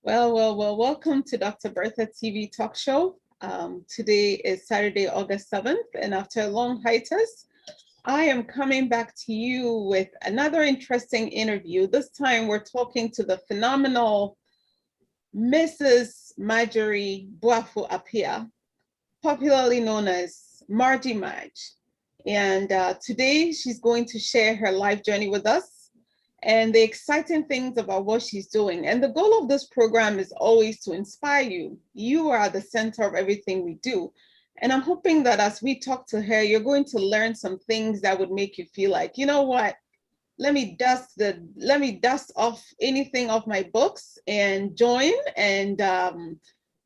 Welcome to Dr. Bertha TV talk show. Today is Saturday, August 7th, and after a long hiatus, I am coming back to you with another interesting interview. This time we're talking to the phenomenal Mrs. Marjy Apia, popularly known as Marj. And today she's going to share her life journey with us and the exciting things about what she's doing. And the goal of this program is always to inspire you. You are the center of everything we do. And I'm hoping that as we talk to her, you're going to learn some things that would make you feel like, you know what, let me dust off anything off my books and join and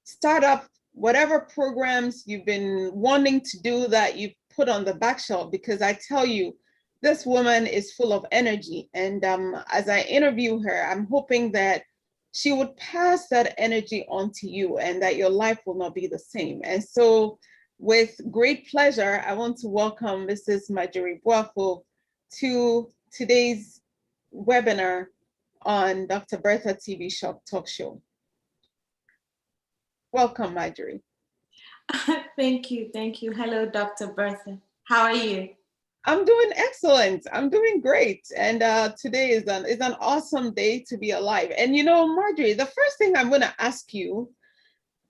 start up whatever programs you've been wanting to do that you've put on the back shelf, because I tell you, this woman is full of energy. And as I interview her, I'm hoping that she would pass that energy on to you and that your life will not be the same. And so with great pleasure, I want to welcome Mrs. Marjy to today's webinar on Dr. Bertha TV talk show. Welcome, Marjy. Thank you. Hello, Dr. Bertha. How are you? I'm doing excellent. I'm doing great. And today is an awesome day to be alive. And you know, Marjy, the first thing I'm going to ask you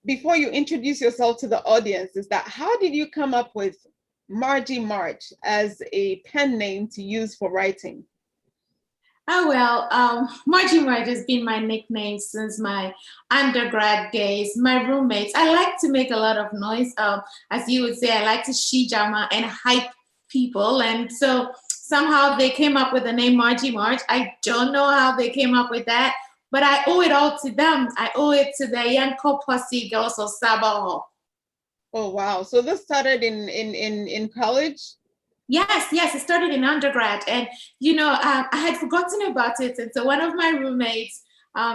before you introduce yourself to the audience is that how did you come up with Marj as a pen name to use for writing? Oh, well, Marj has been my nickname since my undergrad days. My roommates, I like to make a lot of noise. As you would say, I like to shijama and hype people, and so somehow they came up with the name Marj. I don't know how they came up with that, but I owe it all to them. I owe it to the young Posse girls of Sabaho. Oh wow! So this started in college. Yes, it started in undergrad, and you know, I had forgotten about it, and so one of my roommates,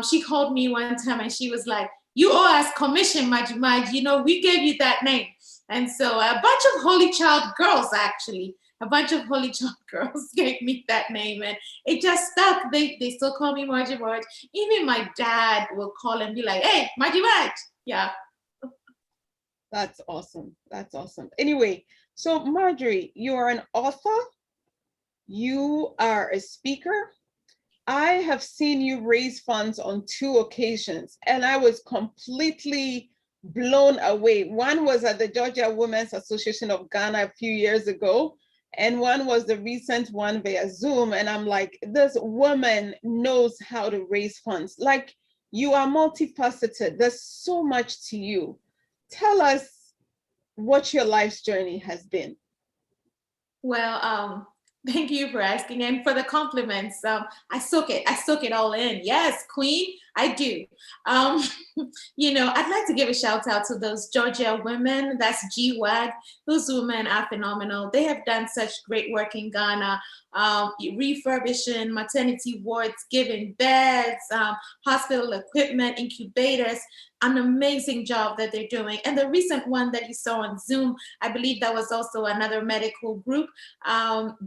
she called me one time, and she was like, "You owe us commission, Marj. You know, we gave you that name." And so a bunch of Holy Child girls, actually, gave me that name, and it just stuck. They still call me Marj. Even my dad will call and be like, "Hey, Marj." Yeah. That's awesome. That's awesome. Anyway, so Marjy, you are an author. You are a speaker. I have seen you raise funds on 2 occasions, and I was completely blown away. One was at the Georgia Women's Association of Ghana a few years ago, and one was the recent one via Zoom. And I'm like, this woman knows how to raise funds. Like, you are multifaceted. There's so much to you. Tell us what your life's journey has been. Well, thank you for asking and for the compliments. I soak it all in. Yes, Queen, I do. You know, I'd like to give a shout out to those Georgia women. That's GWAG. Those women are phenomenal. They have done such great work in Ghana, refurbishing maternity wards, giving beds, hospital equipment, incubators. An amazing job that they're doing. And the recent one that you saw on Zoom, I believe that was also another medical group.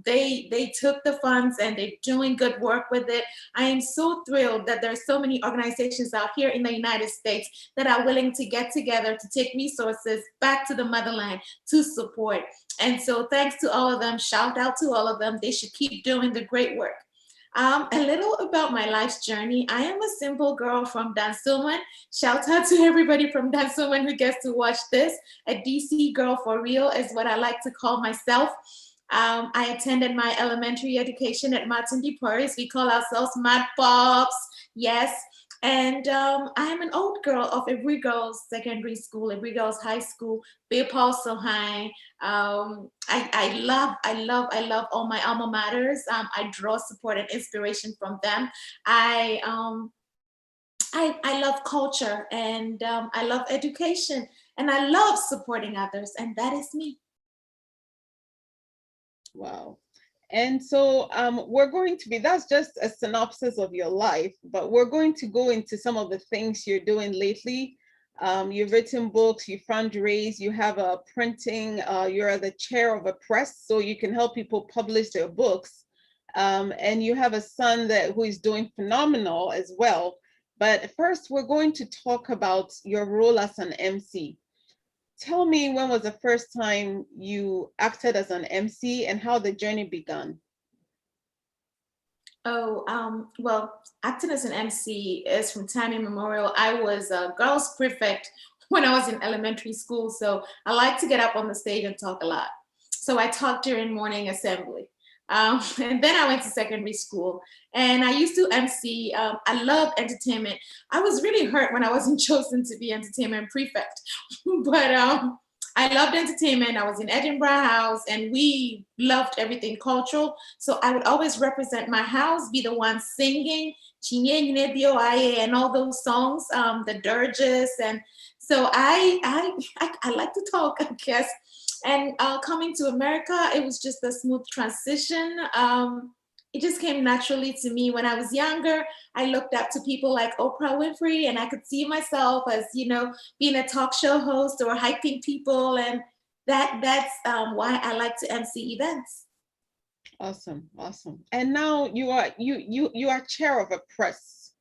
They took the funds and they're doing good work with it. I am so thrilled that there are so many organizations out here in the United States that are willing to get together to take resources back to the motherland to support. And so thanks to all of them, shout out to all of them. They should keep doing the great work. A little about my life's journey. I am a simple girl from Dansoman. Shout out to everybody from Dansoman who gets to watch this. A DC girl for real is what I like to call myself. I attended my elementary education at Martin de Paris. We call ourselves Mad Pops. Yes. And I am an old girl of Every Girls Secondary School, Every Girls High School, Bay Paulson High. I love all my alma maters. I draw support and inspiration from them. I love culture, and I love education, and I love supporting others, and that is me. Wow. And so that's just a synopsis of your life, but we're going to go into some of the things you're doing lately. You've written books, you fundraise, you have a printing, you're the chair of a press, so you can help people publish their books. And you have a son who is doing phenomenal as well. But first, we're going to talk about your role as an MC. Tell me, when was the first time you acted as an MC and how the journey began? Oh, well, acting as an MC is from time immemorial. I was a girls prefect when I was in elementary school, so I like to get up on the stage and talk a lot. So I talked during morning assembly. And then I went to secondary school and I used to MC. I love entertainment. I was really hurt when I wasn't chosen to be entertainment prefect, but I loved entertainment. I was in Edinburgh House and we loved everything cultural. So I would always represent my house, be the one singing Chinye Nyine Dio Aye and all those songs, the dirges. And so I like to talk, I guess. And coming to America, it was just a smooth transition. It just came naturally to me. When I was younger, I looked up to people like Oprah Winfrey, and I could see myself as, being a talk show host or hyping people, and that's why I like to MC events. Awesome, awesome. And now you are chair of a press,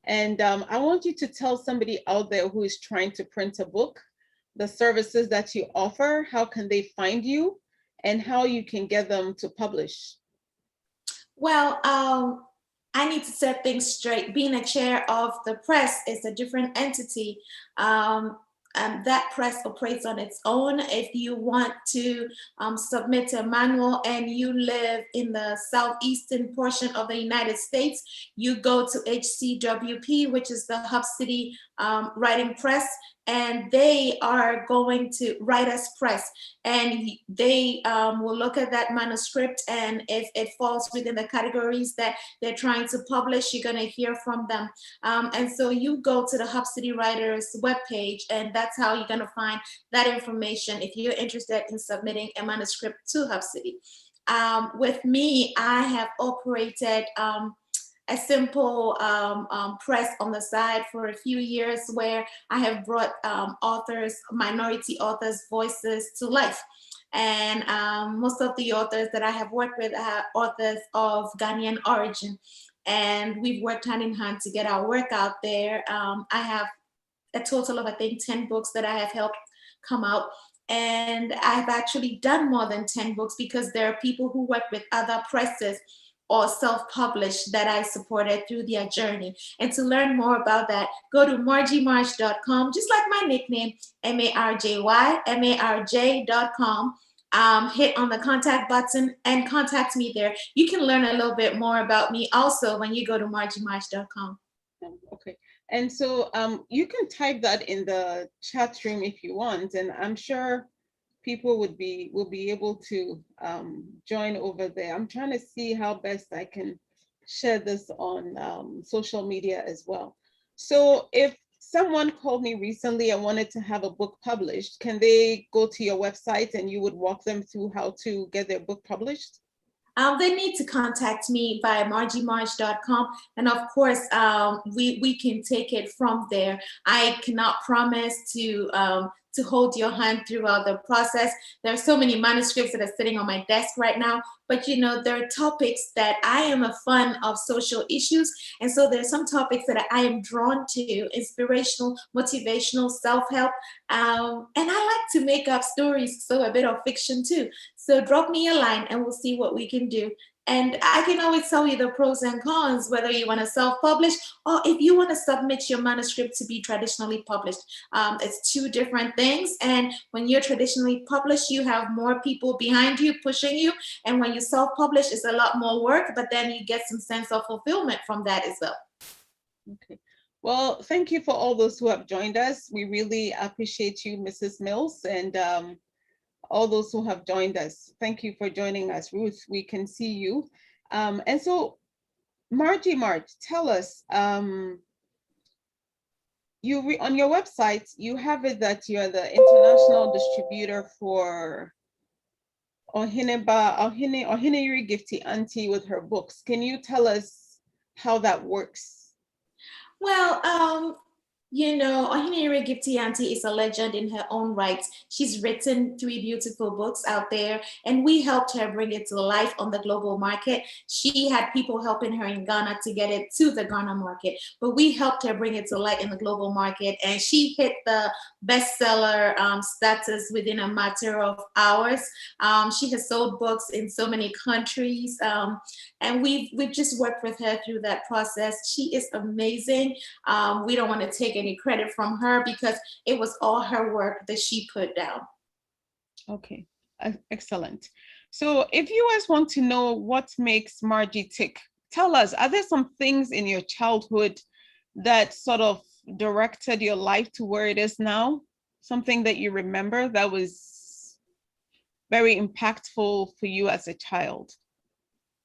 and I want you to tell somebody out there who is trying to print a book, the services that you offer, how can they find you, and how you can get them to publish. Well, I need to set things straight. Being a chair of the press is a different entity. And that press operates on its own. If you want to submit a manual and you live in the southeastern portion of the United States, you go to HCWP, which is the Hub City Writing Press, and they are going to write us press, and they will look at that manuscript, and if it falls within the categories that they're trying to publish, you're going to hear from them. And so you go to the Hub City Writers webpage, and that's how you're going to find that information if you're interested in submitting a manuscript to Hub City. With me, I have operated a simple press on the side for a few years, where I have brought authors, minority authors' voices to life. And most of the authors that I have worked with are authors of Ghanaian origin. And we've worked hand in hand to get our work out there. I have a total of, I think, 10 books that I have helped come out. And I've actually done more than 10 books because there are people who work with other presses or self-published that I supported through their journey. And to learn more about that, go to marjy.com, just like my nickname, marjy.com. Hit on the contact button and contact me there. You can learn a little bit more about me also when you go to marjy.com. Okay. And so you can type that in the chat room if you want, and I'm sure people will be able to join over there. I'm trying to see how best I can share this on social media as well. So if someone called me recently and wanted to have a book published, can they go to your website and you would walk them through how to get their book published? They need to contact me via marjy.com, and of course, we can take it from there. I cannot promise to hold your hand throughout the process. There are so many manuscripts that are sitting on my desk right now, but there are topics that I am a fan of, social issues, and so there's some topics that I am drawn to: inspirational, motivational, self-help, and I like to make up stories, so a bit of fiction too. So drop me a line and we'll see what we can do. And I can always tell you the pros and cons, whether you want to self-publish or if you want to submit your manuscript to be traditionally published. It's two different things. And when you're traditionally published, you have more people behind you pushing you. And when you self-publish, it's a lot more work, but then you get some sense of fulfillment from that as well. Okay. Well, thank you for all those who have joined us. We really appreciate you, Mrs. Mills, and all those who have joined us. Thank you for joining us. Ruth, we can see you. And so, Marj, tell us, on your website, you have it that you're the international distributor for Ohine Yuri Gifty Auntie with her books. Can you tell us how that works? Well, Ohinere Gifty is a legend in her own right. She's written 3 beautiful books out there, and we helped her bring it to life on the global market. She had people helping her in Ghana to get it to the Ghana market, but we helped her bring it to light in the global market, and she hit the bestseller status within a matter of hours. She has sold books in so many countries, and we've just worked with her through that process. She is amazing. We don't want to take any credit from her because it was all her work that she put down. Okay, excellent. So if viewers want to know what makes Marjy tick, tell us, are there some things in your childhood that sort of directed your life to where it is now? Something that you remember that was very impactful for you as a child?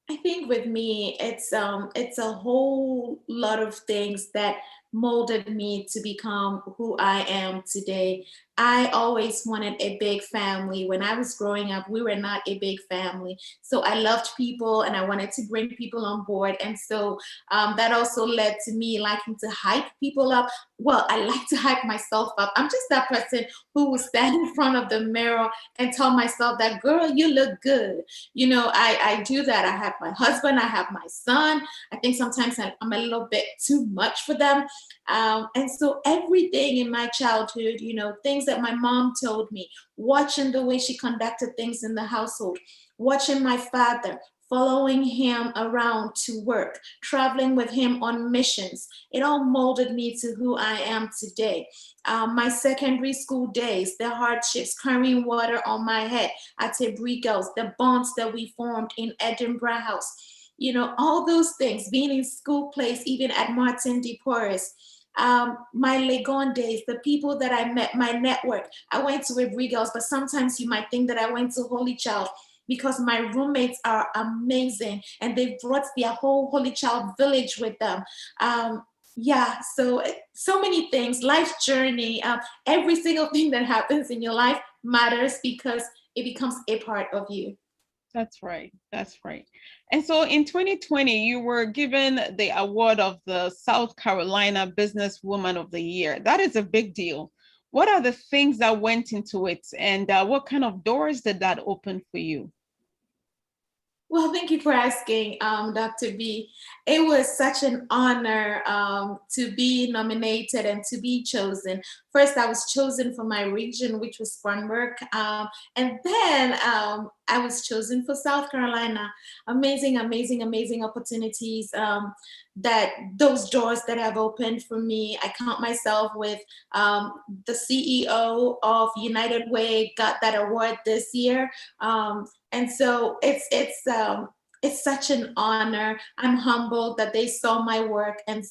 I think with me, it's a whole lot of things that molded me to become who I am today. I always wanted a big family. When I was growing up, we were not a big family. So I loved people and I wanted to bring people on board. And so that also led to me liking to hype people up. Well, I like to hype myself up. I'm just that person who will stand in front of the mirror and tell myself that, girl, you look good. I do that. I have my husband, I have my son. I think sometimes I'm a little bit too much for them. And so everything in my childhood, things that my mom told me, watching the way she conducted things in the household, watching my father, following him around to work, traveling with him on missions. It all molded me to who I am today. My secondary school days, the hardships, carrying water on my head at Tabri Girls, the bonds that we formed in Edinburgh House, all those things, being in school plays, even at Martin de Porres. My Legon days, the people that I met, my network. I went to Tabri Girls, but sometimes you might think that I went to Holy Child because my roommates are amazing and they've brought their whole Holy Child village with them. Yeah, so many things, life journey, every single thing that happens in your life matters because it becomes a part of you. That's right. That's right. And so in 2020, you were given the award of the South Carolina Businesswoman of the Year. That is a big deal. What are the things that went into it, and what kind of doors did that open for you? Well, thank you for asking, Dr. B. It was such an honor to be nominated and to be chosen. First, I was chosen for my region, which was Spartanburg, and then I was chosen for South Carolina. Amazing, amazing, amazing opportunities. That those doors that have opened for me. I count myself with the CEO of United Way got that award this year. And so it's such an honor. I'm humbled that they saw my work and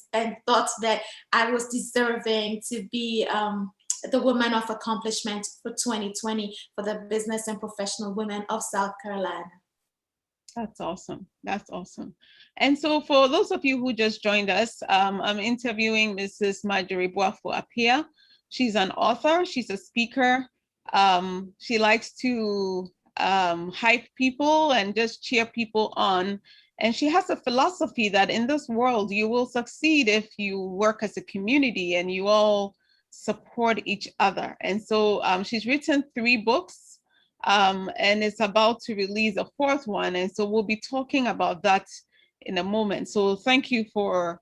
thought that I was deserving to be the Woman of Accomplishment for 2020 for the Business and Professional Women of South Carolina. That's awesome. That's awesome. And so for those of you who just joined us, I'm interviewing Mrs. Marjy Apia. She's an author. She's a speaker. She likes to hype people and just cheer people on. And she has a philosophy that in this world, you will succeed if you work as a community and you all support each other. And so she's written 3 books. And it's about to release a 4th one. And so we'll be talking about that in a moment. So thank you for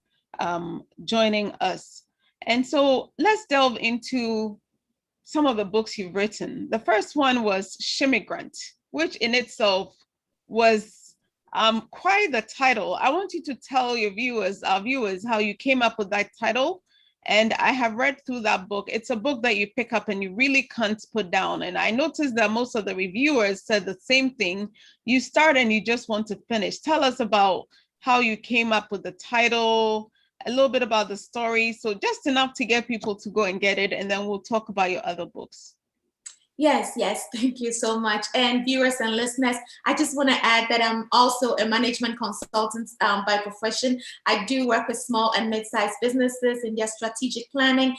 joining us. And so let's delve into some of the books you've written. The first one was Shimmigrant, which in itself was quite the title. I want you to tell our viewers, how you came up with that title. And I have read through that book. It's a book that you pick up and you really can't put down. And I noticed that most of the reviewers said the same thing. You start and you just want to finish. Tell us about how you came up with the title, a little bit about the story. So just enough to get people to go and get it. And then we'll talk about your other books. Yes, thank you so much. And viewers and listeners, I just want to add that I'm also a management consultant by profession. I do work with small and mid-sized businesses in their strategic planning,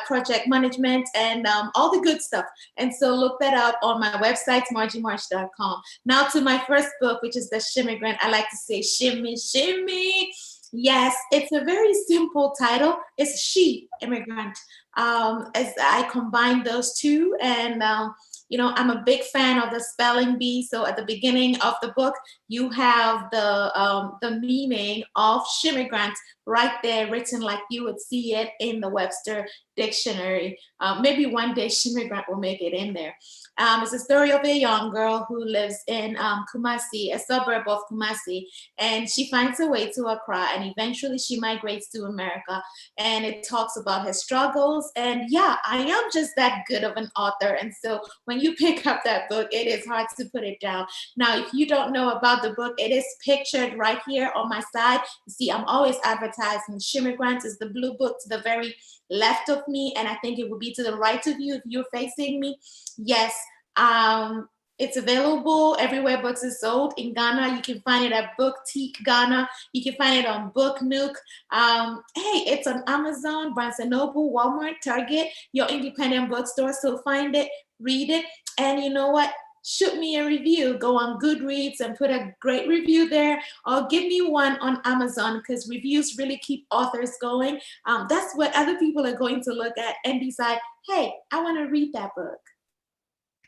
project management, and all the good stuff. And so look that up on my website, marjymarj.com. Now to my first book, which is The Shimmigrant. I like to say shimmy, shimmy. Yes, it's a very simple title. It's She Immigrant. As I combine those two, and I'm a big fan of the spelling bee. So at the beginning of the book, you have the meaning of shimmigrant right there, written like you would see it in the Webster dictionary. Maybe one day shimmigrant will make it in there. It's a story of a young girl who lives in Kumasi, a suburb of Kumasi, and she finds her way to Accra, and eventually she migrates to America. And it talks about her struggles. And yeah, I am just that good of an author. And so when you pick up that book, it is hard to put it down. Now, if you don't know about the book, it is pictured right here on my side. You see, I'm always advertising. Shimmigrants is the blue book to the very left of me, and I think it will be to the right of you if you're facing me. Yes, it's available everywhere books is sold. In Ghana, you can find it at Boutique Ghana. You can find it on Book Nook. Hey, it's on Amazon, Barnes& Noble, Walmart, Target, your independent bookstore. So find it, read it, and you know what? Shoot me a review. Go on Goodreads and put a great review there, or give me one on Amazon, because reviews really keep authors going. That's what other people are going to look at and decide, hey, I want to read that book.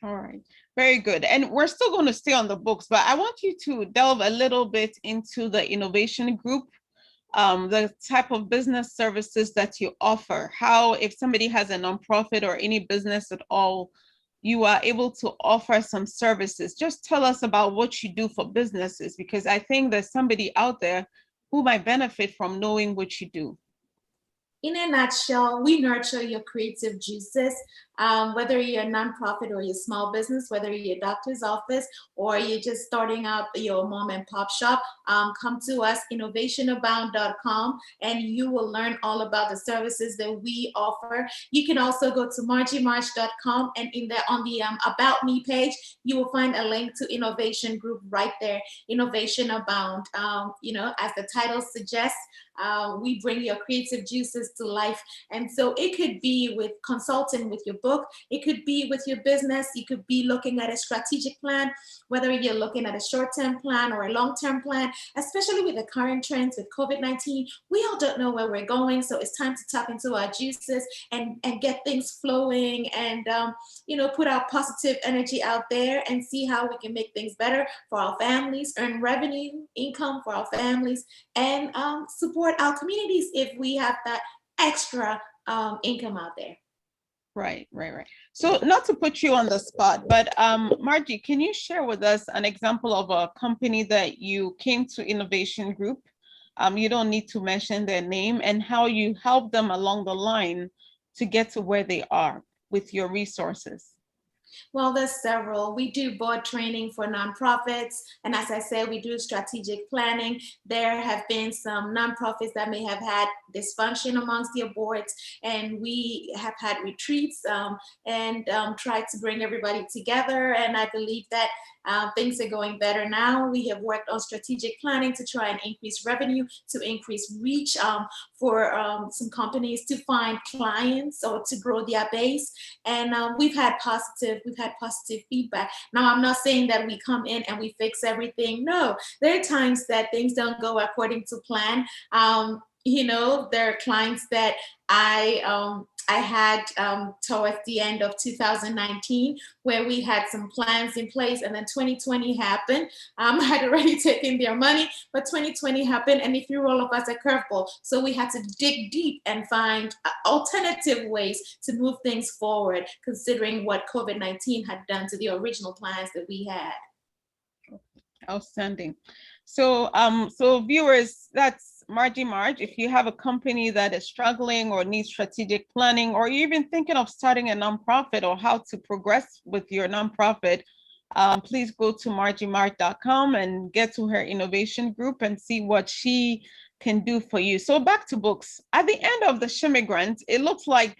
All right, very good. And we're still going to stay on the books, but I want you to delve a little bit into the innovation group, the type of business services that you offer, how if somebody has a nonprofit or any business at all, you are able to offer some services. Just tell us about what you do for businesses, because I think there's somebody out there who might benefit from knowing what you do. In a nutshell, we nurture your creative juices, whether you're a nonprofit or your small business, whether you're a doctor's office or you're just starting up your mom and pop shop. Come to us, innovationabound.com, and you will learn all about the services that we offer. You can also go to marjymarj.com, and in there on the About Me page, you will find a link to Innovation Group right there, Innovation Abound. As the title suggests, we bring your creative juices to life. And so it could be with consulting with your book, it could be with your business, you could be looking at a strategic plan, whether you're looking at a short-term plan or a long-term plan, especially with the current trends with COVID-19. We all don't know where we're going, so it's time to tap into our juices and get things flowing, and put our positive energy out there and see how we can make things better for our families, earn revenue, income for our families, and support our communities if we have that extra income out there. Right. So not to put you on the spot, but Marjy, can you share with us an example of a company that you came to Innovation Group? You don't need to mention their name, and how you help them along the line to get to where they are with your resources. Well, there's several. We do board training for nonprofits. And as I said, we do strategic planning. There have been some nonprofits that may have had dysfunction amongst their boards. And we have had retreats and tried to bring everybody together. And I believe that things are going better now. We have worked on strategic planning to try and increase revenue, to increase reach for some companies to find clients or to grow their base. And we've had positive feedback. Now, I'm not saying that we come in and we fix everything. No, there are times that things don't go according to plan. There are clients that I had towards the end of 2019 where we had some plans in place, and then 2020 happened. I had already taken their money, but 2020 happened and it threw all of us a curveball. So we had to dig deep and find alternative ways to move things forward, considering what COVID-19 had done to the original plans that we had. Outstanding. So viewers, that's Marj. If you have a company that is struggling or needs strategic planning, or you're even thinking of starting a nonprofit or how to progress with your nonprofit, please go to marjymarj.com and get to her innovation group and see what she can do for you. So back to books. At the end of The Shimmigrant, it looks like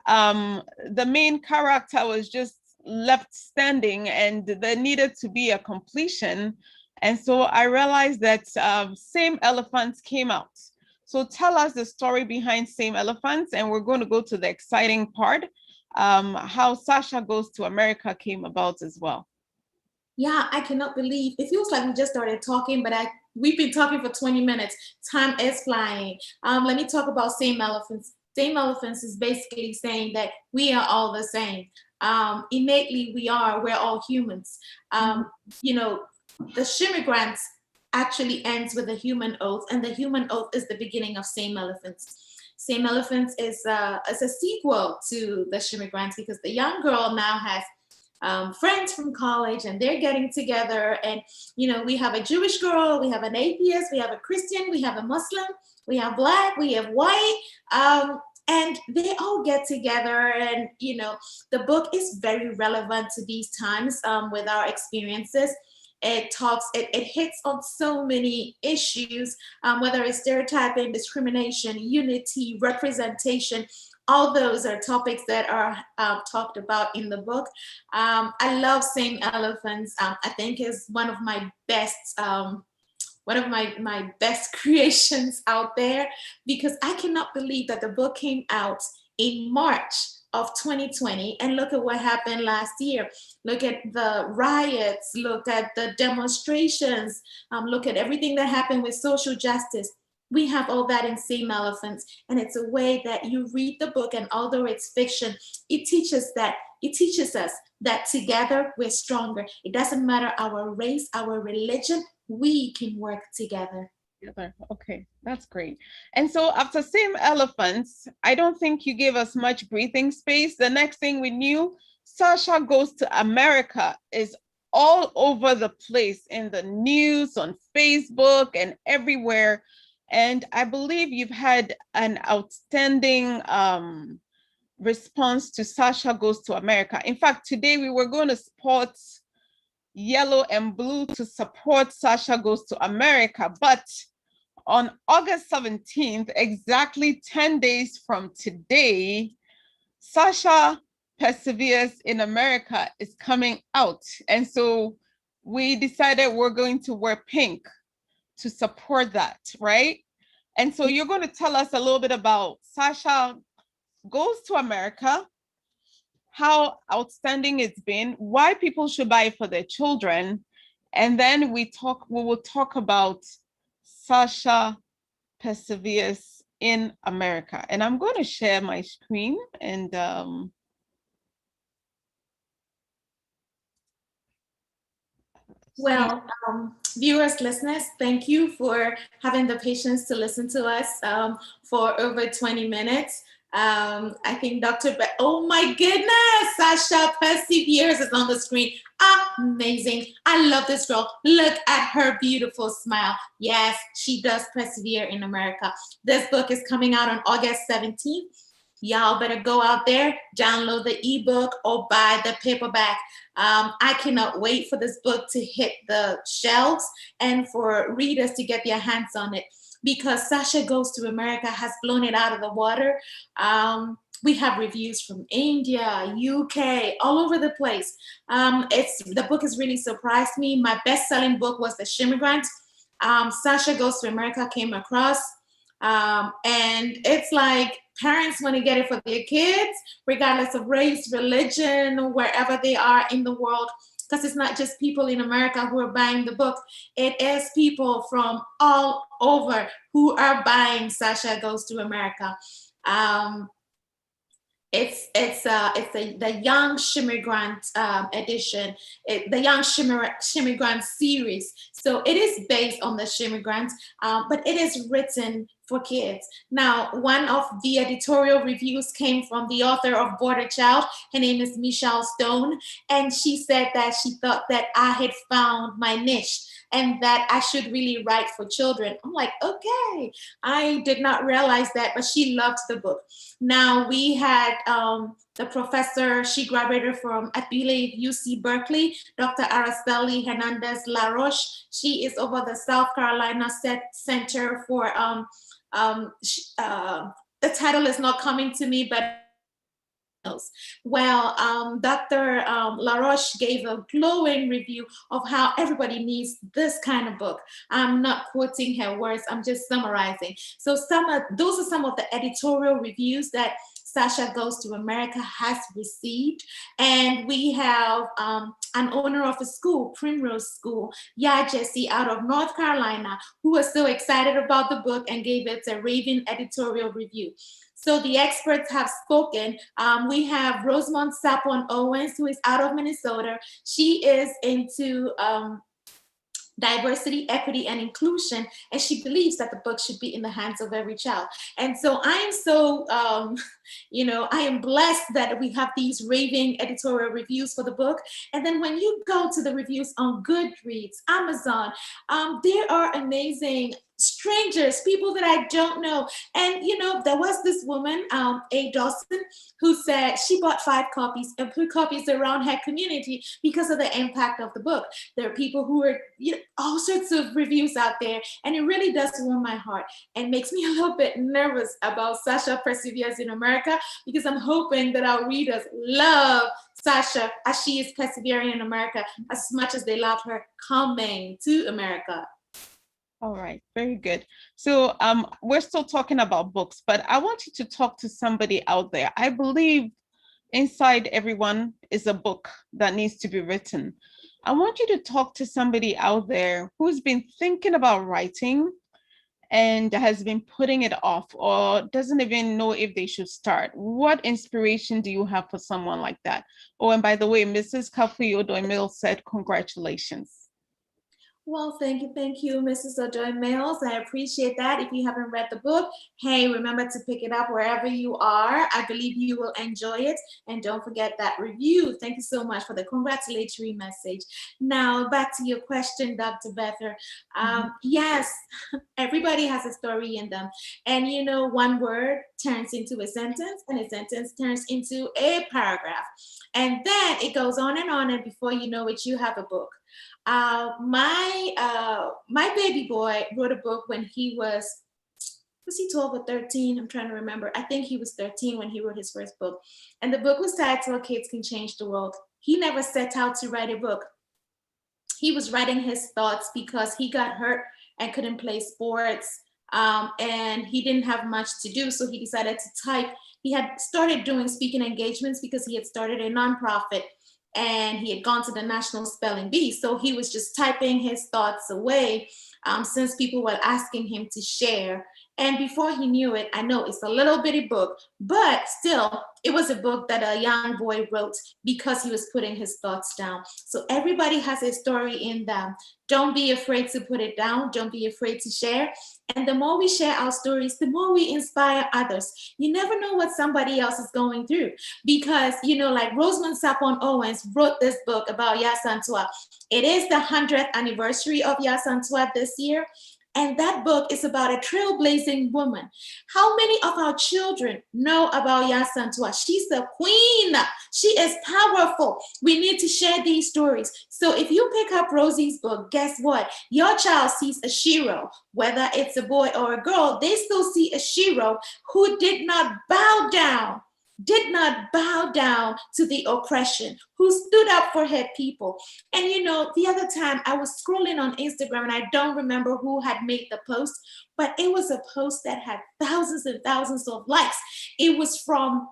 the main character was just left standing and there needed to be a completion. And so I realized that Same Elephants came out. So tell us the story behind Same Elephants, and we're going to go to the exciting part, how Sasha Goes to America came about as well. Yeah, I cannot believe, it feels like we just started talking, but we've been talking for 20 minutes. Time is flying. Let me talk about same elephants. Same elephants is basically saying that we are all the same. Innately, we're all humans. You know, the Shimmigrants actually ends with a human oath, and the human oath is the beginning of Same Elephants. Same Elephants is a sequel to the Shimmigrants, because the young girl now has friends from college, and they're getting together. And you know, we have a Jewish girl, we have an atheist, we have a Christian, we have a Muslim, we have Black, we have white, and they all get together. And you know, the book is very relevant to these times, with our experiences. It hits on so many issues, whether it's stereotyping, discrimination, unity, representation. All those are topics that are talked about in the book. I love Same Elephants. I think is one of my best best creations out there, because I cannot believe that the book came out in March of 2020, and look at what happened last year. Look at the riots, look at the demonstrations, look at everything that happened with social justice. We have all that in Same Elephants, and it's a way that you read the book, and although it's fiction, it teaches us that together we're stronger. It doesn't matter our race, our religion, we can work together. Okay, that's great. And so after Same Elephants, I don't think you gave us much breathing space. The next thing we knew, Sasha Goes to America is all over the place, in the news, on Facebook, and everywhere. And I believe you've had an outstanding response to Sasha Goes to America. In fact, today we were going to sport yellow and blue to support Sasha Goes to America, but on August 17th, exactly 10 days from today, Sasha Perseveres in America is coming out. And so we decided we're going to wear pink to support that, right? And so you're going to tell us a little bit about Sasha Goes to America, how outstanding it's been, why people should buy it for their children, and then we will talk about Sasha Perseveres in America. And I'm going to share my screen, and well, viewers, listeners, thank you for having the patience to listen to us for over 20 minutes. I think oh my goodness, Sasha Perseveres is on the screen. Amazing. I love this girl. Look at her beautiful smile. Yes, she does persevere in America. This book is coming out on August 17th. Y'all better go out there, download the ebook, or buy the paperback. I cannot wait for this book to hit the shelves and for readers to get their hands on it, because Sasha Goes to America has blown it out of the water. We have reviews from India, UK, all over the place. The book has really surprised me. My best-selling book was The Shimmigrant. Sasha Goes to America came across, and it's like parents want to get it for their kids, regardless of race, religion, wherever they are in the world. Because it's not just people in America who are buying the book. It is people from all over who are buying Sasha Goes to America. It's the Young Shimmigrant edition, the Young Shimmigrant series. So it is based on the Shimmigrant, but it is written for kids. Now, one of the editorial reviews came from the author of Border Child. Her name is Michelle Stone, and she said that she thought that I had found my niche and that I should really write for children. I'm like, okay, I did not realize that, but she loved the book. Now, we had the professor, she graduated from, I believe, UC Berkeley, Dr. Araceli Hernandez LaRoche. She is over the South Carolina Center for, the title is not coming to me, but well, Dr. LaRoche gave a glowing review of how everybody needs this kind of book. I'm not quoting her words, I'm just summarizing. So those are some of the editorial reviews that Sasha Goes to America has received. And we have an owner of a school, Primrose School, Jesse out of North Carolina, who was so excited about the book and gave it a raving editorial review. So the experts have spoken. We have Rosamond Sapon Owens, who is out of Minnesota. She is into diversity, equity, and inclusion, and she believes that the book should be in the hands of every child. And so I am so, I am blessed that we have these raving editorial reviews for the book. And then when you go to the reviews on Goodreads, Amazon, there are amazing strangers, people that I don't know. And, there was this woman, A. Dawson, who said she bought 5 copies and put copies around her community because of the impact of the book. There are people who are, all sorts of reviews out there, and it really does warm my heart and makes me a little bit nervous about Sasha Perseveres in America, because I'm hoping that our readers love Sasha as she is persevering in America as much as they love her coming to America. All right, very good. So we're still talking about books, but I want you to talk to somebody out there. I believe inside everyone is a book that needs to be written. I want you to talk to somebody out there who's been thinking about writing and has been putting it off or doesn't even know if they should start. What inspiration do you have for someone like that? Oh, and by the way, Mrs. Kafuyo Doyle said, congratulations. Well, thank you, Mrs. Odoy Mills. I appreciate that. If you haven't read the book, hey, remember to pick it up wherever you are. I believe you will enjoy it. And don't forget that review. Thank you so much for the congratulatory message. Now, back to your question, Dr. Bether. Yes, everybody has a story in them. And one word turns into a sentence, and a sentence turns into a paragraph. And then it goes on, and before you know it, you have a book. My baby boy wrote a book when he was he 12 or 13? I'm trying to remember. I think he was 13 when he wrote his first book. And the book was titled Kids Can Change the World. He never set out to write a book. He was writing his thoughts because he got hurt and couldn't play sports. And he didn't have much to do. So he decided to type. He had started doing speaking engagements because he had started a nonprofit. And he had gone to the National Spelling Bee. So he was just typing his thoughts away since people were asking him to share. And before he knew it, I know it's a little bitty book, but still, it was a book that a young boy wrote because he was putting his thoughts down. So everybody has a story in them. Don't be afraid to put it down. Don't be afraid to share. And the more we share our stories, the more we inspire others. You never know what somebody else is going through because, like Rosamond Sapon Owens wrote this book about Yasantua. It is the 100th anniversary of Yasantua this year. And that book is about a trailblazing woman. How many of our children know about Yasantua? She's a queen. She is powerful. We need to share these stories. So if you pick up Rosie's book, guess what? Your child sees a shero, whether it's a boy or a girl, they still see a shero who did not bow down to the oppression, who stood up for her people. And the other time I was scrolling on Instagram and I don't remember who had made the post, but it was a post that had thousands and thousands of likes. It was from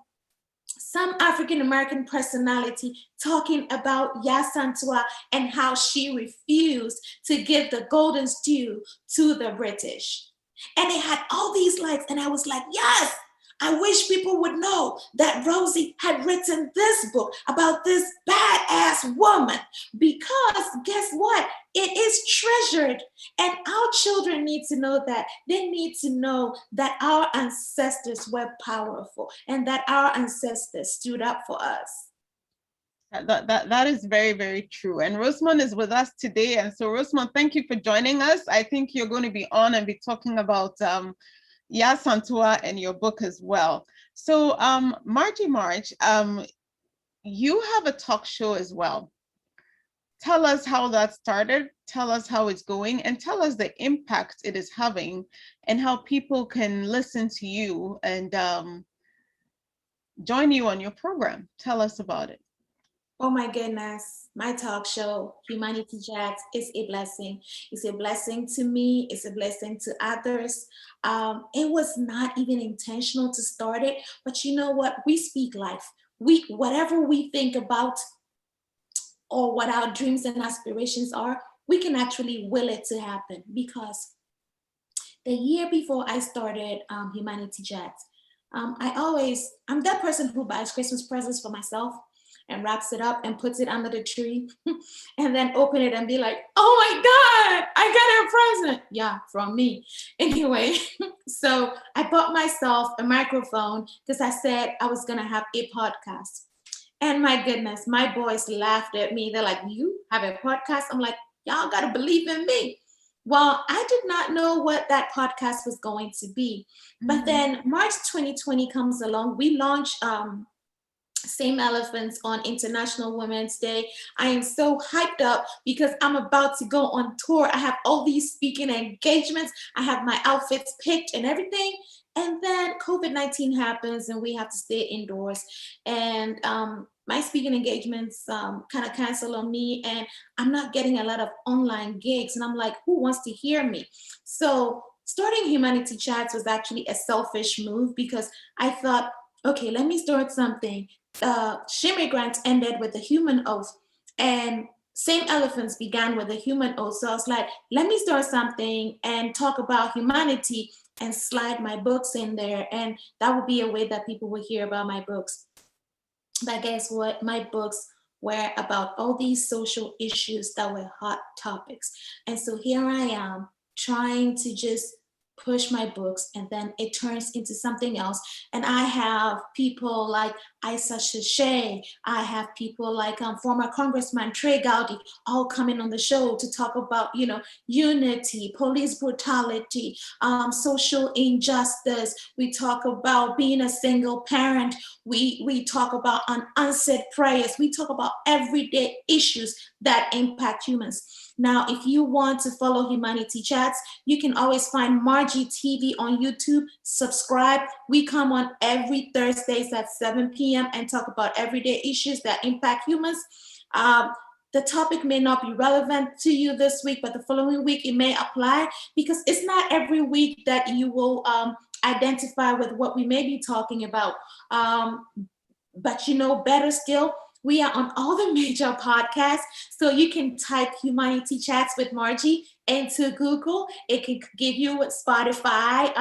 some African-American personality talking about Yasantua and how she refused to give the golden due to the British. And it had all these likes and I was like, yes, I wish people would know that Rosie had written this book about this badass woman because guess what? It is treasured and our children need to know that. They need to know that our ancestors were powerful and that our ancestors stood up for us. That is very, very true. And Rosamond is with us today. And so Rosamond, thank you for joining us. I think you're going to be on and be talking about Yasantua and your book as well. So Marj, you have a talk show as well. Tell us how that started, tell us how it's going, and tell us the impact it is having and how people can listen to you and join you on your program. Tell us about it. Oh my goodness, my talk show, Humanity Chats, is a blessing. It's a blessing to me, it's a blessing to others. It was not even intentional to start it, but you know what? We speak life. Whatever we think about or what our dreams and aspirations are, we can actually will it to happen. Because the year before I started Humanity Chats, I'm that person who buys Christmas presents for myself and wraps it up and puts it under the tree and then open it and be like, oh my God, I got a present. Yeah, from me. Anyway, so I bought myself a microphone because I said I was going to have a podcast. And my goodness, my boys laughed at me. They're like, you have a podcast? I'm like, y'all got to believe in me. Well, I did not know what that podcast was going to be. But then March 2020 comes along. We launch Same Elephants on International Women's Day. I am so hyped up because I'm about to go on tour. I have all these speaking engagements. I have my outfits picked and everything. And then COVID-19 happens and we have to stay indoors. And my speaking engagements kind of cancel on me, and I'm not getting a lot of online gigs. And I'm like, who wants to hear me? So starting Humanity Chats was actually a selfish move because I thought, okay, let me start something. Shimmy Grant ended with the human oath, and Same Elephants began with the human oath. So I was like, let me start something and talk about humanity and slide my books in there. And that would be a way that people would hear about my books. But guess what? My books were about all these social issues that were hot topics. And so here I am trying to just push my books, and then it turns into something else. And I have people like Isa Shashay, I have people like former Congressman Trey Gowdy, all coming on the show to talk about, unity, police brutality, social injustice. We talk about being a single parent. We talk about unanswered prayers. We talk about everyday issues that impact humans. Now, if you want to follow Humanity Chats, you can always find Marjy TV on YouTube. Subscribe. We come on every Thursdays at 7 p.m. and talk about everyday issues that impact humans. The topic may not be relevant to you this week, but the following week it may apply, because it's not every week that you will identify with what we may be talking about. But better still, we are on all the major podcasts. So you can type Humanity Chats with Marjy into Google. It can give you Spotify,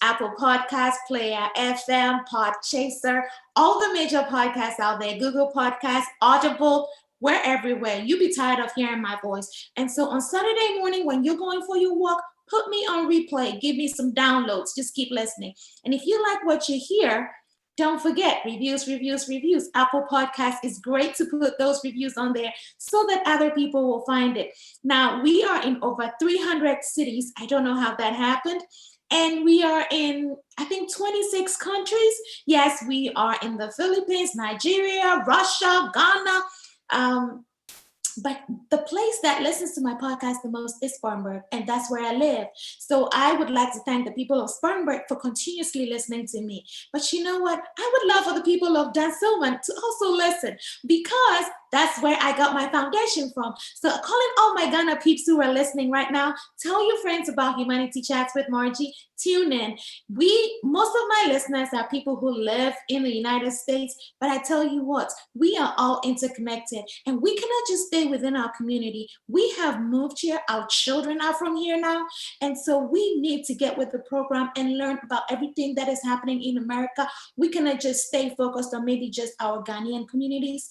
Apple Podcast, Player FM, Podchaser, all the major podcasts out there, Google Podcasts, Audible. We're everywhere. You'll be tired of hearing my voice. And so on Saturday morning, when you're going for your walk, put me on replay. Give me some downloads. Just keep listening. And if you like what you hear, don't forget reviews. Apple Podcast is great to put those reviews on there so that other people will find it. Now, we are in over 300 cities. I don't know how that happened. And we are in, I think, 26 countries. Yes, we are in the Philippines, Nigeria, Russia, Ghana. But the place that listens to my podcast the most is Spartanburg, and that's where I live. So I would like to thank the people of Spartanburg for continuously listening to me. But you know what? I would love for the people of Dan Silvan to also listen, because that's where I got my foundation from. So calling all my Ghana peeps who are listening right now, tell your friends about Humanity Chats with Marjy. Tune in. Most of my listeners are people who live in the United States, but I tell you what, we are all interconnected, and we cannot just stay within our community. We have moved here. Our children are from here now. And so we need to get with the program and learn about everything that is happening in America. We cannot just stay focused on maybe just our Ghanaian communities.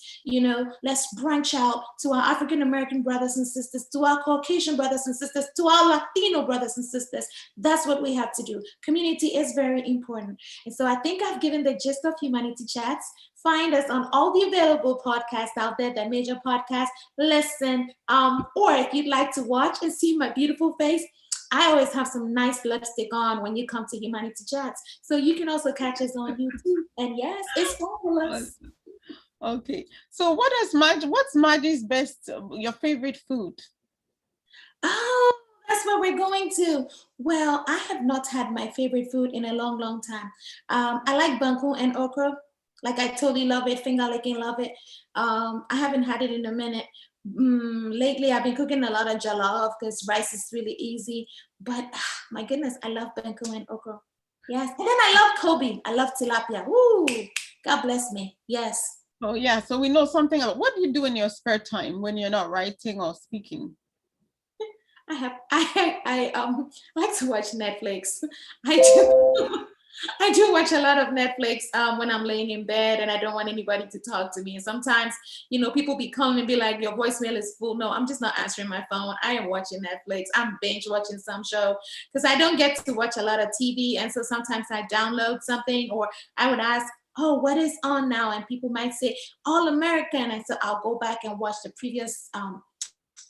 Let's branch out to our African American brothers and sisters, to our Caucasian brothers and sisters, to our Latino brothers and sisters. That's what we have to do. Community is very important. And so I think I've given the gist of Humanity Chats. Find us on all the available podcasts out there, the major podcasts. Listen, or if you'd like to watch and see my beautiful face, I always have some nice lipstick on when you come to Humanity Chats. So you can also catch us on YouTube. And yes, it's fabulous. Okay. So what's Marjy's best, your favorite food? Oh, that's where we're going to. Well, I have not had my favorite food in a long, long time. I like banku and okra. Like I totally love it. Finger licking, love it. I haven't had it in a minute. Lately, I've been cooking a lot of jollof because rice is really easy. But my goodness, I love benko and okra. Yes, and then I love Kobe. I love tilapia. Woo! God bless me. Yes. Oh yeah, so we know something about what do you do in your spare time when you're not writing or speaking? I like to watch Netflix. I do. I do watch a lot of Netflix when I'm laying in bed and I don't want anybody to talk to me. And sometimes, people be calling and be like, your voicemail is full. No, I'm just not answering my phone. I am watching Netflix. I'm binge watching some show because I don't get to watch a lot of TV. And so sometimes I download something or I would ask, oh, what is on now? And people might say, All American. And so I'll go back and watch the previous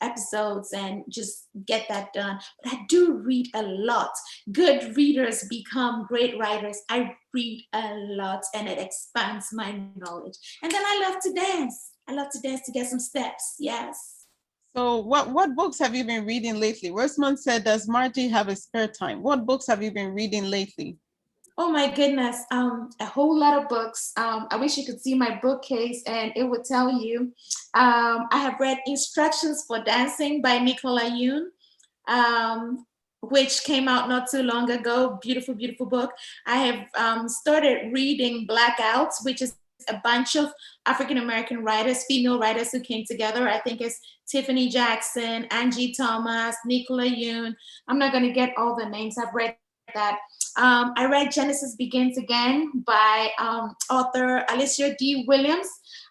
episodes and just get that done. But I do read a lot. Good readers become great writers. I read a lot and it expands my knowledge. And then I love to dance. I love to dance to get some steps. Yes. So what books have you been reading lately? Rosamond said, does Margie have a spare time? What books have you been reading lately? Oh my goodness, a whole lot of books. I wish you could see my bookcase and it would tell you. I have read Instructions for Dancing by Nicola Yoon, which came out not too long ago. Beautiful, beautiful book. I have started reading Blackouts, which is a bunch of African American writers, female writers who came together. I think it's Tiffany Jackson, Angie Thomas, Nicola Yoon. I'm not going to get all the names. I've read that. I read Genesis Begins Again by author Alicia D. Williams.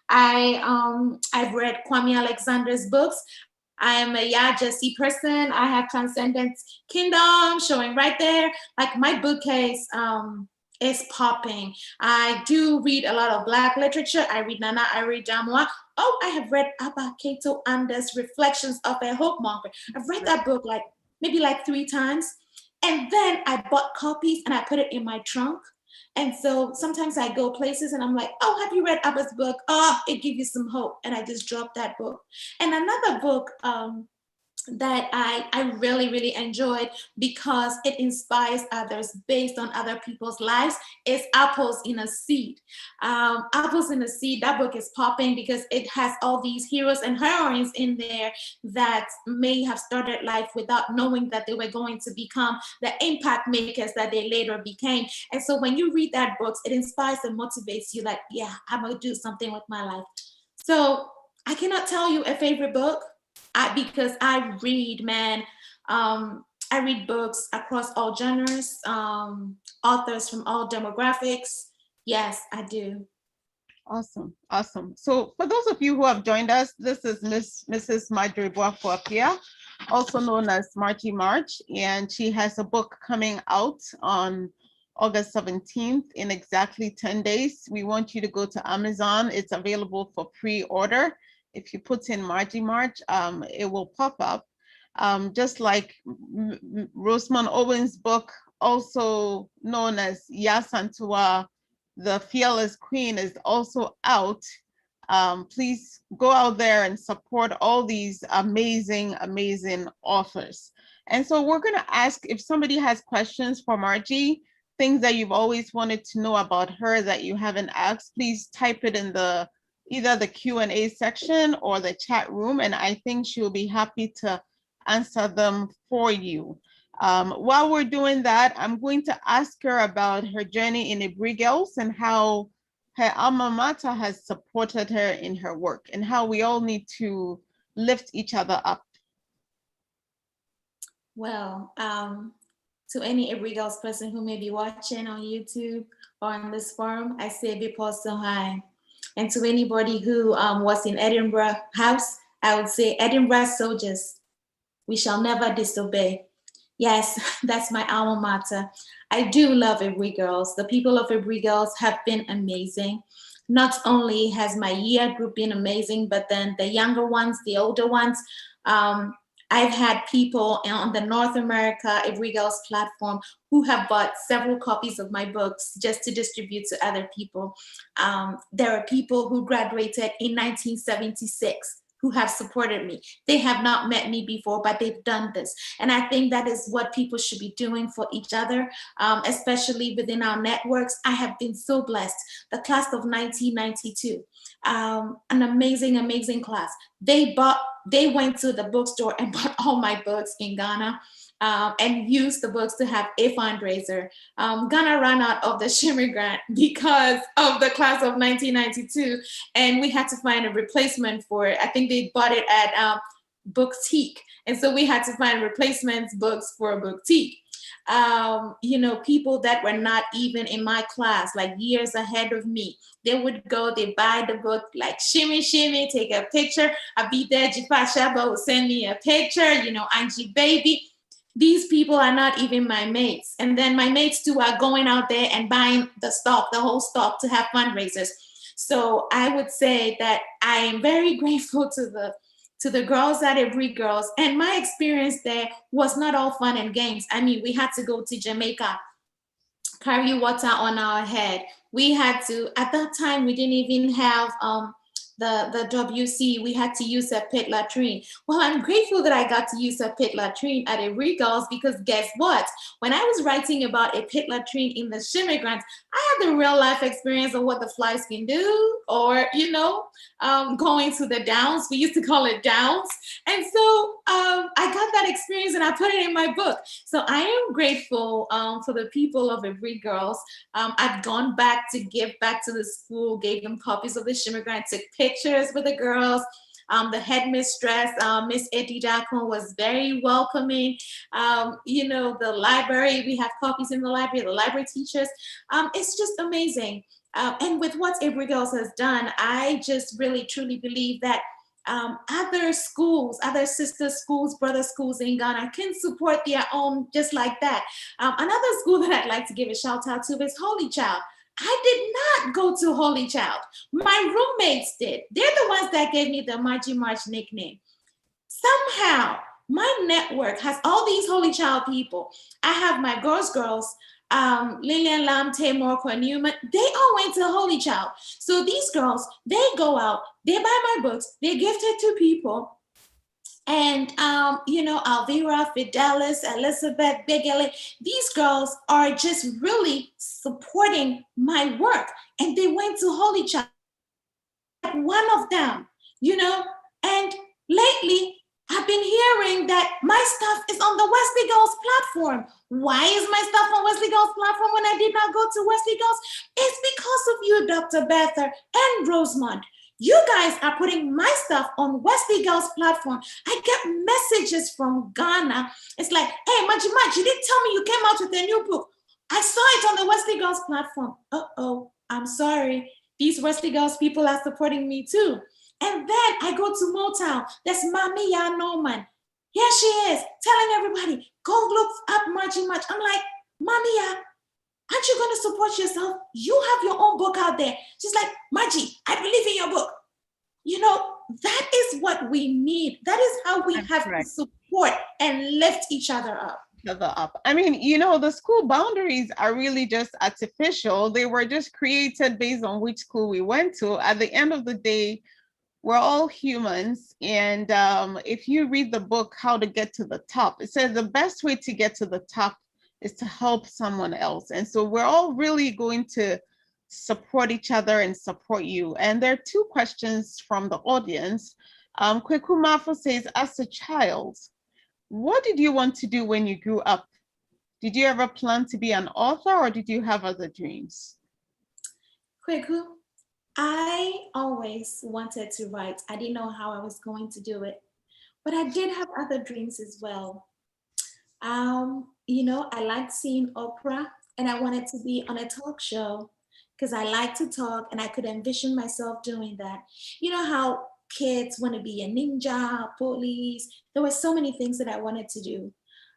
I've read Kwame Alexander's books. I am a Jesse person. I have Transcendence Kingdom showing right there. Like my bookcase is popping. I do read a lot of Black literature. I read Nana Ari Jamwa. Oh, I have read Abba Keto Andes Reflections of a Hopemonger. I've read that book maybe 3 times. And then I bought copies and I put it in my trunk. And so sometimes I go places and I'm like, oh, have you read Abba's book? Oh, it gives you some hope. And I just dropped that book. And another book that I really, really enjoyed because it inspires others based on other people's lives is Apples in a Seed. Apples in a Seed, that book is popping because it has all these heroes and heroines in there that may have started life without knowing that they were going to become the impact makers that they later became. And so when you read that book, it inspires and motivates you like, yeah, I'm going to do something with my life. So I cannot tell you a favorite book. Because I read, man. I read books across all genres, authors from all demographics. Yes, I do. Awesome, awesome. So for those of you who have joined us, this is Mrs. Marjy, also known as Marj, and she has a book coming out on August 17th in exactly 10 days. We want you to go to Amazon. It's available for pre-order. If you put in Marj, it will pop up. Just like Rosamond Owen's book, also known as Yasantua, The Fearless Queen, is also out. Please go out there and support all these amazing, amazing authors. And so we're going to ask if somebody has questions for Marjy, things that you've always wanted to know about her that you haven't asked, please type it in either the Q&A section or the chat room, and I think she'll be happy to answer them for you. While we're doing that, I'm going to ask her about her journey in Ibri Girls and how her alma mater has supported her in her work and how we all need to lift each other up. Well, to any Ibri Girls person who may be watching on YouTube or on this forum, I say Biposo hi. And to anybody who was in Edinburgh House, I would say Edinburgh soldiers, we shall never disobey. Yes, that's my alma mater. I do love Ibri Girls. The people of Ibri Girls have been amazing. Not only has my year group been amazing, but then the younger ones, the older ones. I've had people on the North America Ibri Girls platform who have bought several copies of my books just to distribute to other people. There are people who graduated in 1976 who have supported me. They have not met me before, but they've done this. And I think that is what people should be doing for each other, especially within our networks. I have been so blessed. The class of 1992, an amazing, amazing class. They went to the bookstore and bought all my books in Ghana. And used the books to have a fundraiser. Ghana ran out of the Shimmer Grant because of the class of 1992, and we had to find a replacement for it. I think they bought it at Boutique, and so we had to find replacements books for a Boutique. People that were not even in my class, like years ahead of me, they would go, they buy the book, like shimmy, shimmy, take a picture. I'll be there, Jipa Shaba will send me a picture, Angie baby. These people are not even my mates. And then my mates too are going out there and buying the whole stock to have fundraisers. So I would say that I am very grateful to the girls at Every Girls. And my experience there was not all fun and games. I mean, we had to go to Jamaica, carry water on our head. We had to, at that time, we didn't even have the WC. We had to use a pit latrine. Well, I'm grateful that I got to use a pit latrine at a Regals, because guess what? When I was writing about a pit latrine in the Shimmer Grant, I had the real life experience of what the flies can do, or, going to the downs. We used to call it downs. And so I got that experience and I put it in my book. So I am grateful for the people of Every Girls. I've gone back to give back to the school, gave them copies of the Shimmer Grant, took pictures with the girls. The headmistress, Miss Eddie Dacon, was very welcoming. The library, we have copies in the library teachers. It's just amazing. And with what Every Girls has done, I just really, truly believe that other schools, other sister schools, brother schools in Ghana can support their own just like that. Another school that I'd like to give a shout out to is Holy Child. I did not go to Holy Child. My roommates did. They're the ones that gave me the Marj nickname. Somehow, my network has all these Holy Child people. I have my girls, Lillian Lam, Tamor, Newman. They all went to Holy Child. So these girls, they go out, they buy my books, they gift it to people. And, Alvira, Fidelis, Elizabeth, Bigely, these girls are just really supporting my work. And they went to Holy Child, one of them, and lately I've been hearing that my stuff is on the Wesley Girls platform. Why is my stuff on Wesley Girls platform when I did not go to Wesley Girls? It's because of you, Dr. Bertha and Rosemond. You guys are putting my stuff on Wesley Girls platform. I get messages from Ghana. It's like, hey, Marj, you didn't tell me you came out with a new book. I saw it on the Wesley Girls platform. Uh-oh, I'm sorry. These Wesley Girls people are supporting me too. And then I go to Motown. There's Mamiya Norman. Here she is, telling everybody, go look up Marjy. I'm like, Mamiya, aren't you going to support yourself? You have your own book out there. She's like, Marjy, I believe in your book. That is what we need. That is how we have to support and lift each other up. I mean, the school boundaries are really just artificial. They were just created based on which school we went to. At the end of the day, we're all humans. And if you read the book, How to Get to the Top, it says the best way to get to the top is to help someone else. And so we're all really going to support each other and support you. And there are two questions from the audience. Kweku Mafo says, as a child, what did you want to do when you grew up? Did you ever plan to be an author, or did you have other dreams? Kweku, I always wanted to write. I didn't know how I was going to do it, but I did have other dreams as well. I liked seeing opera, and I wanted to be on a talk show because I like to talk, and I could envision myself doing that. You know how kids want to be a ninja, police. There were so many things that I wanted to do.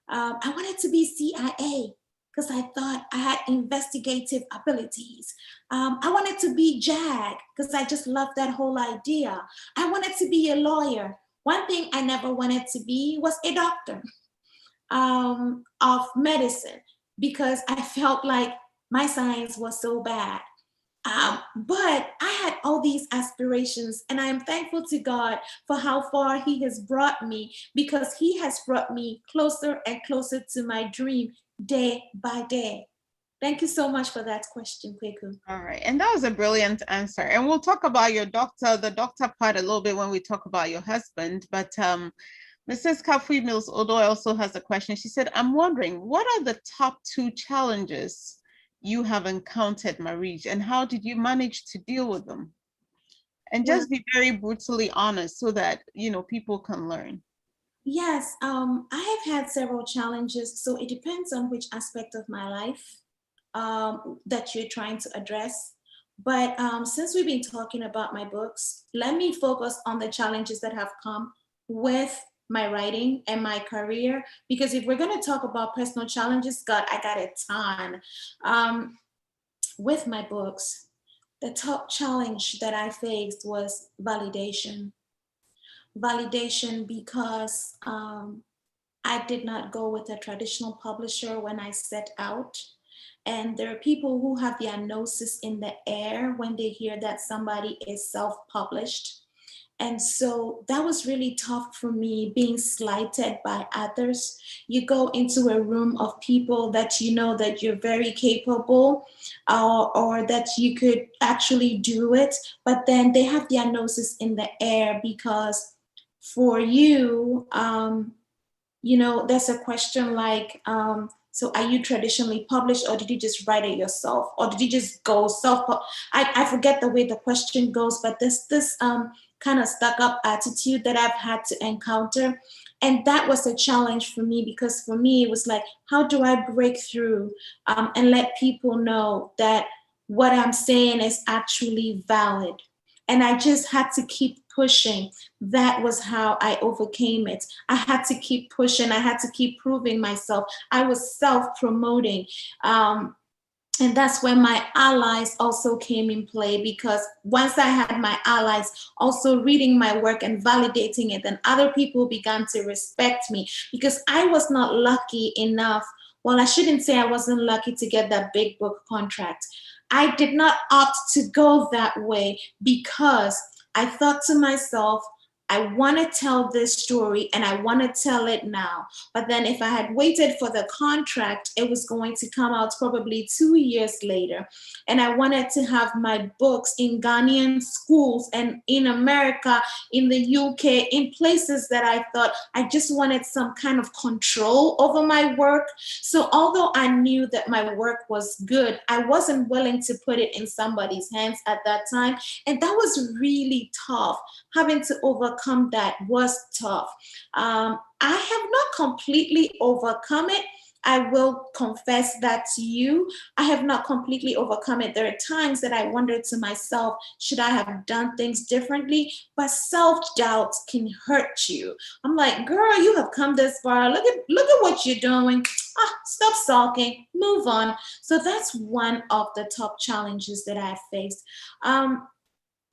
I wanted to be CIA because I thought I had investigative abilities. I wanted to be JAG because I just loved that whole idea. I wanted to be a lawyer. One thing I never wanted to be was a doctor of medicine because I felt like my science was so bad. But I had all these aspirations, and I am thankful to God for how far He has brought me, because He has brought me closer and closer to my dream day by day. Thank you so much for that question, Kweku. All right. And that was a brilliant answer. And we'll talk about your doctor, the doctor part a little bit when we talk about your husband. But Mrs. Kafui Mills Odoy also has a question. She said, I'm wondering, what are the top 2 challenges you have encountered, Marj, and how did you manage to deal with them? And Well, just be very brutally honest so that, people can learn. yes, I have had several challenges, so it depends on which aspect of my life that you're trying to address. But since we've been talking about my books, let me focus on the challenges that have come with my writing and my career. Because if we're going to talk about personal challenges, God, I got a ton. With my books, the top challenge that I faced was validation. Validation because I did not go with a traditional publisher when I set out. And there are people who have their noses in the air when they hear that somebody is self-published. And so that was really tough for me, being slighted by others. You go into a room of people that you know that you're very capable, or that you could actually do it, but then they have their noses in the air because for you, there's a question like, so are you traditionally published, or did you just write it yourself, or did you just go self? I forget the way the question goes, but this kind of stuck up attitude that I've had to encounter. And that was a challenge for me, because for me, it was like, how do I break through and let people know that what I'm saying is actually valid? And I just had to keep pushing. That was how I overcame it. I had to keep pushing. I had to keep proving myself. I was self-promoting. And that's when my allies also came in play, because once I had my allies also reading my work and validating it, then other people began to respect me, because I was not lucky enough. Well, I shouldn't say I wasn't lucky to get that big book contract. I did not opt to go that way because I thought to myself, I want to tell this story and I want to tell it now. But then if I had waited for the contract, it was going to come out probably 2 years later. And I wanted to have my books in Ghanaian schools and in America, in the UK, in places that I thought I just wanted some kind of control over my work. So although I knew that my work was good, I wasn't willing to put it in somebody's hands at that time. And that was really tough. Having to overcome that was tough. I have not completely overcome it. I will confess that to you. I have not completely overcome it. There are times that I wonder to myself, should I have done things differently? But self-doubt can hurt you. I'm like, girl, you have come this far. Look at what you're doing. Stop sulking, move on. So that's one of the top challenges that I faced.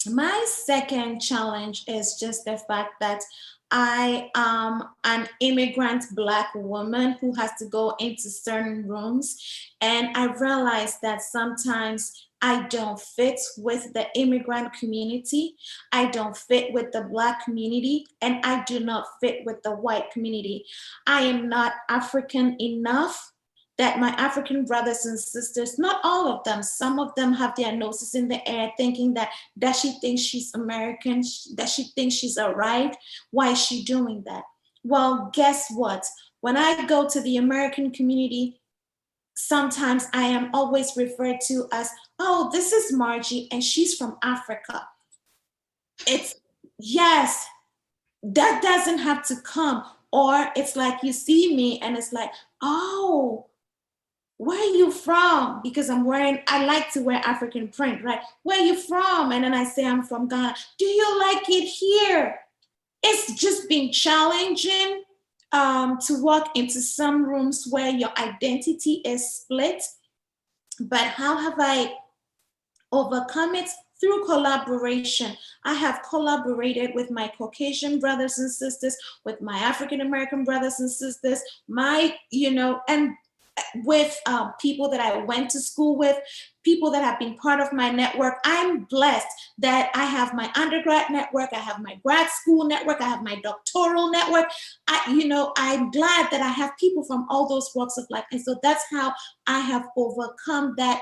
My second challenge is just the fact that I am an immigrant Black woman who has to go into certain rooms. And I realized that sometimes I don't fit with the immigrant community. I don't fit with the Black community, and I do not fit with the white community. I am not African enough that my African brothers and sisters, not all of them, some of them have their noses in the air thinking that she thinks she's American, that she thinks she's all right. Why is she doing that? Well, guess what? When I go to the American community, sometimes I am always referred to as, oh, this is Marjy and she's from Africa. It's, yes, that doesn't have to come. Or it's like you see me and it's like, oh, where are you from? Because I like to wear African print, right? Where are you from? And then I say, I'm from Ghana. Do you like it here? It's just been challenging to walk into some rooms where your identity is split. But how have I overcome it? Through collaboration. I have collaborated with my Caucasian brothers and sisters, with my African American brothers and sisters, and with people that I went to school with, people that have been part of my network. I'm blessed that I have my undergrad network, I have my grad school network, I have my doctoral network. I'm glad that I have people from all those walks of life. And so that's how I have overcome that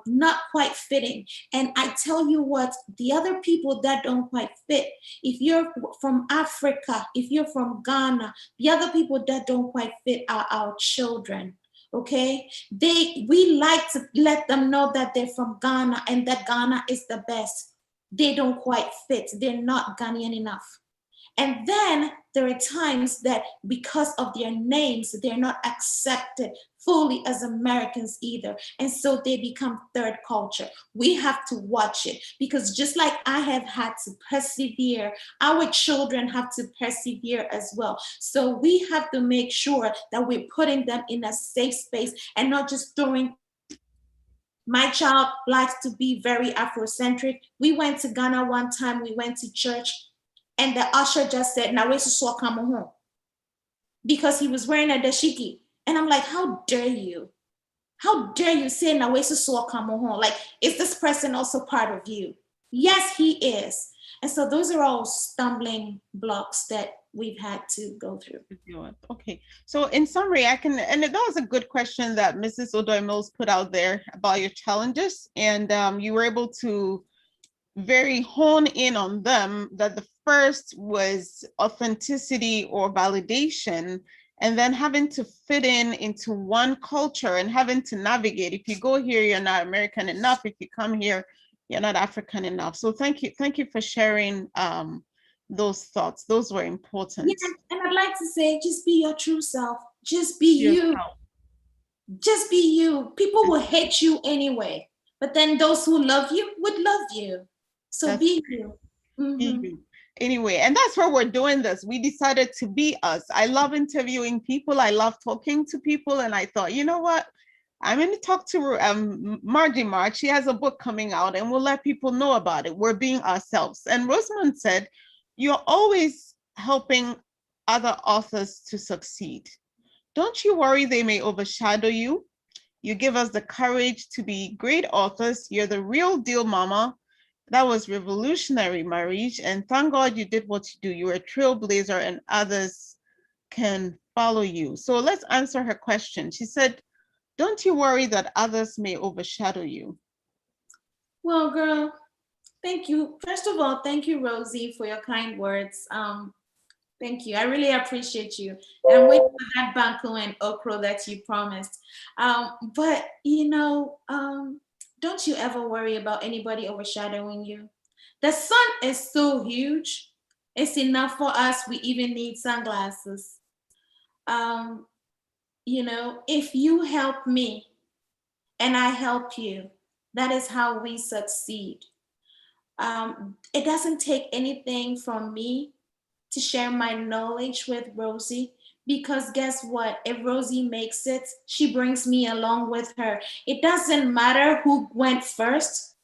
not quite fitting. And I tell you what, the other people that don't quite fit, if you're from Africa, if you're from Ghana, the other people that don't quite fit are our children. Okay, we like to let them know that they're from Ghana and that Ghana is the best. They don't quite fit. They're not Ghanaian enough. And then there are times that because of their names, they're not accepted fully as Americans either. And so they become third culture. We have to watch it, because just like I have had to persevere, our children have to persevere as well. So we have to make sure that we're putting them in a safe space and not just throwing. My child likes to be very Afrocentric. We went to Ghana one time, we went to church, and the usher just said, "Now where's the come home?" Because he was wearing a dashiki. And I'm like, how dare you? How dare you say, "Now where's the come home?" Like, is this person also part of you? Yes, he is. And so those are all stumbling blocks that we've had to go through. Okay, so in summary, and that was a good question that Mrs. Odoy Mills put out there about your challenges, and you were able to very hone in on them. That the first was authenticity or validation, and then having to fit into one culture and having to navigate. If you go here, you're not American enough. If you come here, you're not African enough. So thank you for sharing those thoughts. Those were important. Yeah, and I'd like to say, just be your true self. Just be you. Just be you. People will hate you anyway, but then those who love you would love you. So be you. Mm-hmm. Anyway, and that's where we're doing this. We decided to be us. I love interviewing people. I love talking to people. And I thought, you know what? I'm going to talk to Marj. She has a book coming out, and we'll let people know about it. We're being ourselves. And Rosamond said, you're always helping other authors to succeed. Don't you worry they may overshadow you. You give us the courage to be great authors. You're the real deal, mama. That was revolutionary, Marj. And thank God you did what you do. You're a trailblazer and others can follow you. So let's answer her question. She said, don't you worry that others may overshadow you? Well, girl, thank you. First of all, thank you, Rosie, for your kind words. Thank you. I really appreciate you. And I'm waiting for that banku and okra that you promised. But, don't you ever worry about anybody overshadowing you. The sun is so huge. It's enough for us. We even need sunglasses. If you help me and I help you, that is how we succeed. It doesn't take anything from me to share my knowledge with Rosie, because guess what? If Rosie makes it, she brings me along with her. It doesn't matter who went first.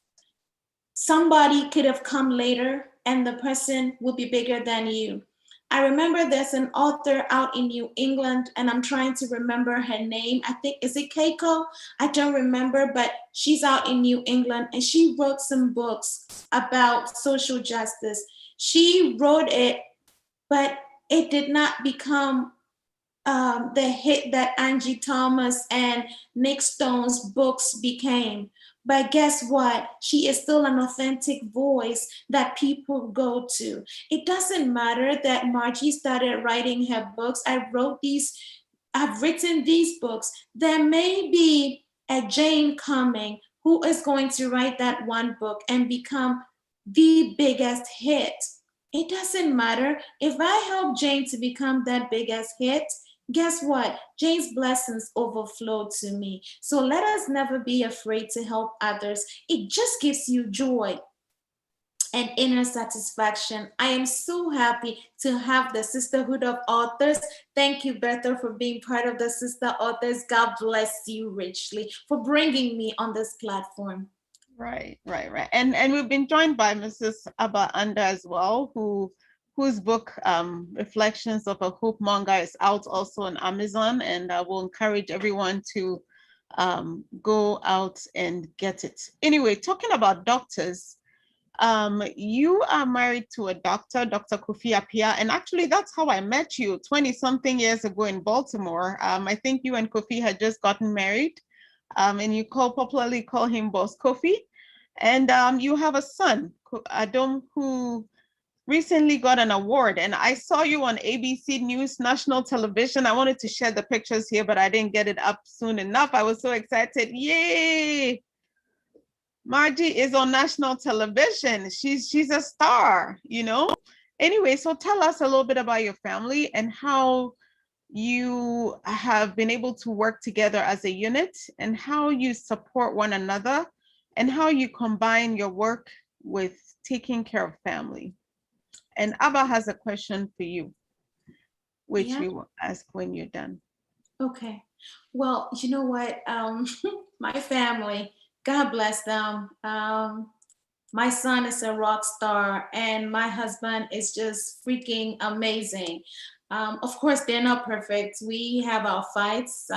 Somebody could have come later and the person will be bigger than you. I remember there's an author out in New England, and I'm trying to remember her name. I think, is it Keiko? I don't remember, but she's out in New England and she wrote some books about social justice. She wrote it, but it did not become the hit that Angie Thomas and Nick Stone's books became. But guess what? She is still an authentic voice that people go to. It doesn't matter that Marjy started writing her books. I've written these books. There may be a Jane coming who is going to write that one book and become the biggest hit. It doesn't matter. If I help Jane to become that biggest hit, guess what? Jane's blessings overflow to me. So let us never be afraid to help others. It just gives you joy and inner satisfaction. I am so happy to have the Sisterhood of Authors. Thank you, Bertha, for being part of the Sister Authors. God bless you richly for bringing me on this platform. Right. And we've been joined by Mrs. Abba Anda as well, whose book, Reflections of a Hope Monger, is out also on Amazon. And I will encourage everyone to go out and get it. Anyway, talking about doctors, you are married to a doctor, Dr. Kofi Appiah, and actually that's how I met you 20 something years ago in Baltimore. I think you and Kofi had just gotten married, and you popularly call him Boss Kofi. And you have a son, Adam, who recently got an award. And I saw you on ABC News National Television. I wanted to share the pictures here, but I didn't get it up soon enough. I was so excited. Yay! Marjy is on national television. She's a star, you know? Anyway, so tell us a little bit about your family and how you have been able to work together as a unit and how you support one another and how you combine your work with taking care of family. And Abba has a question for you, which we will ask when you're done. Okay. Well, you know what? My family, God bless them. My son is a rock star and my husband is just freaking amazing. Of course, they're not perfect. We have our fights.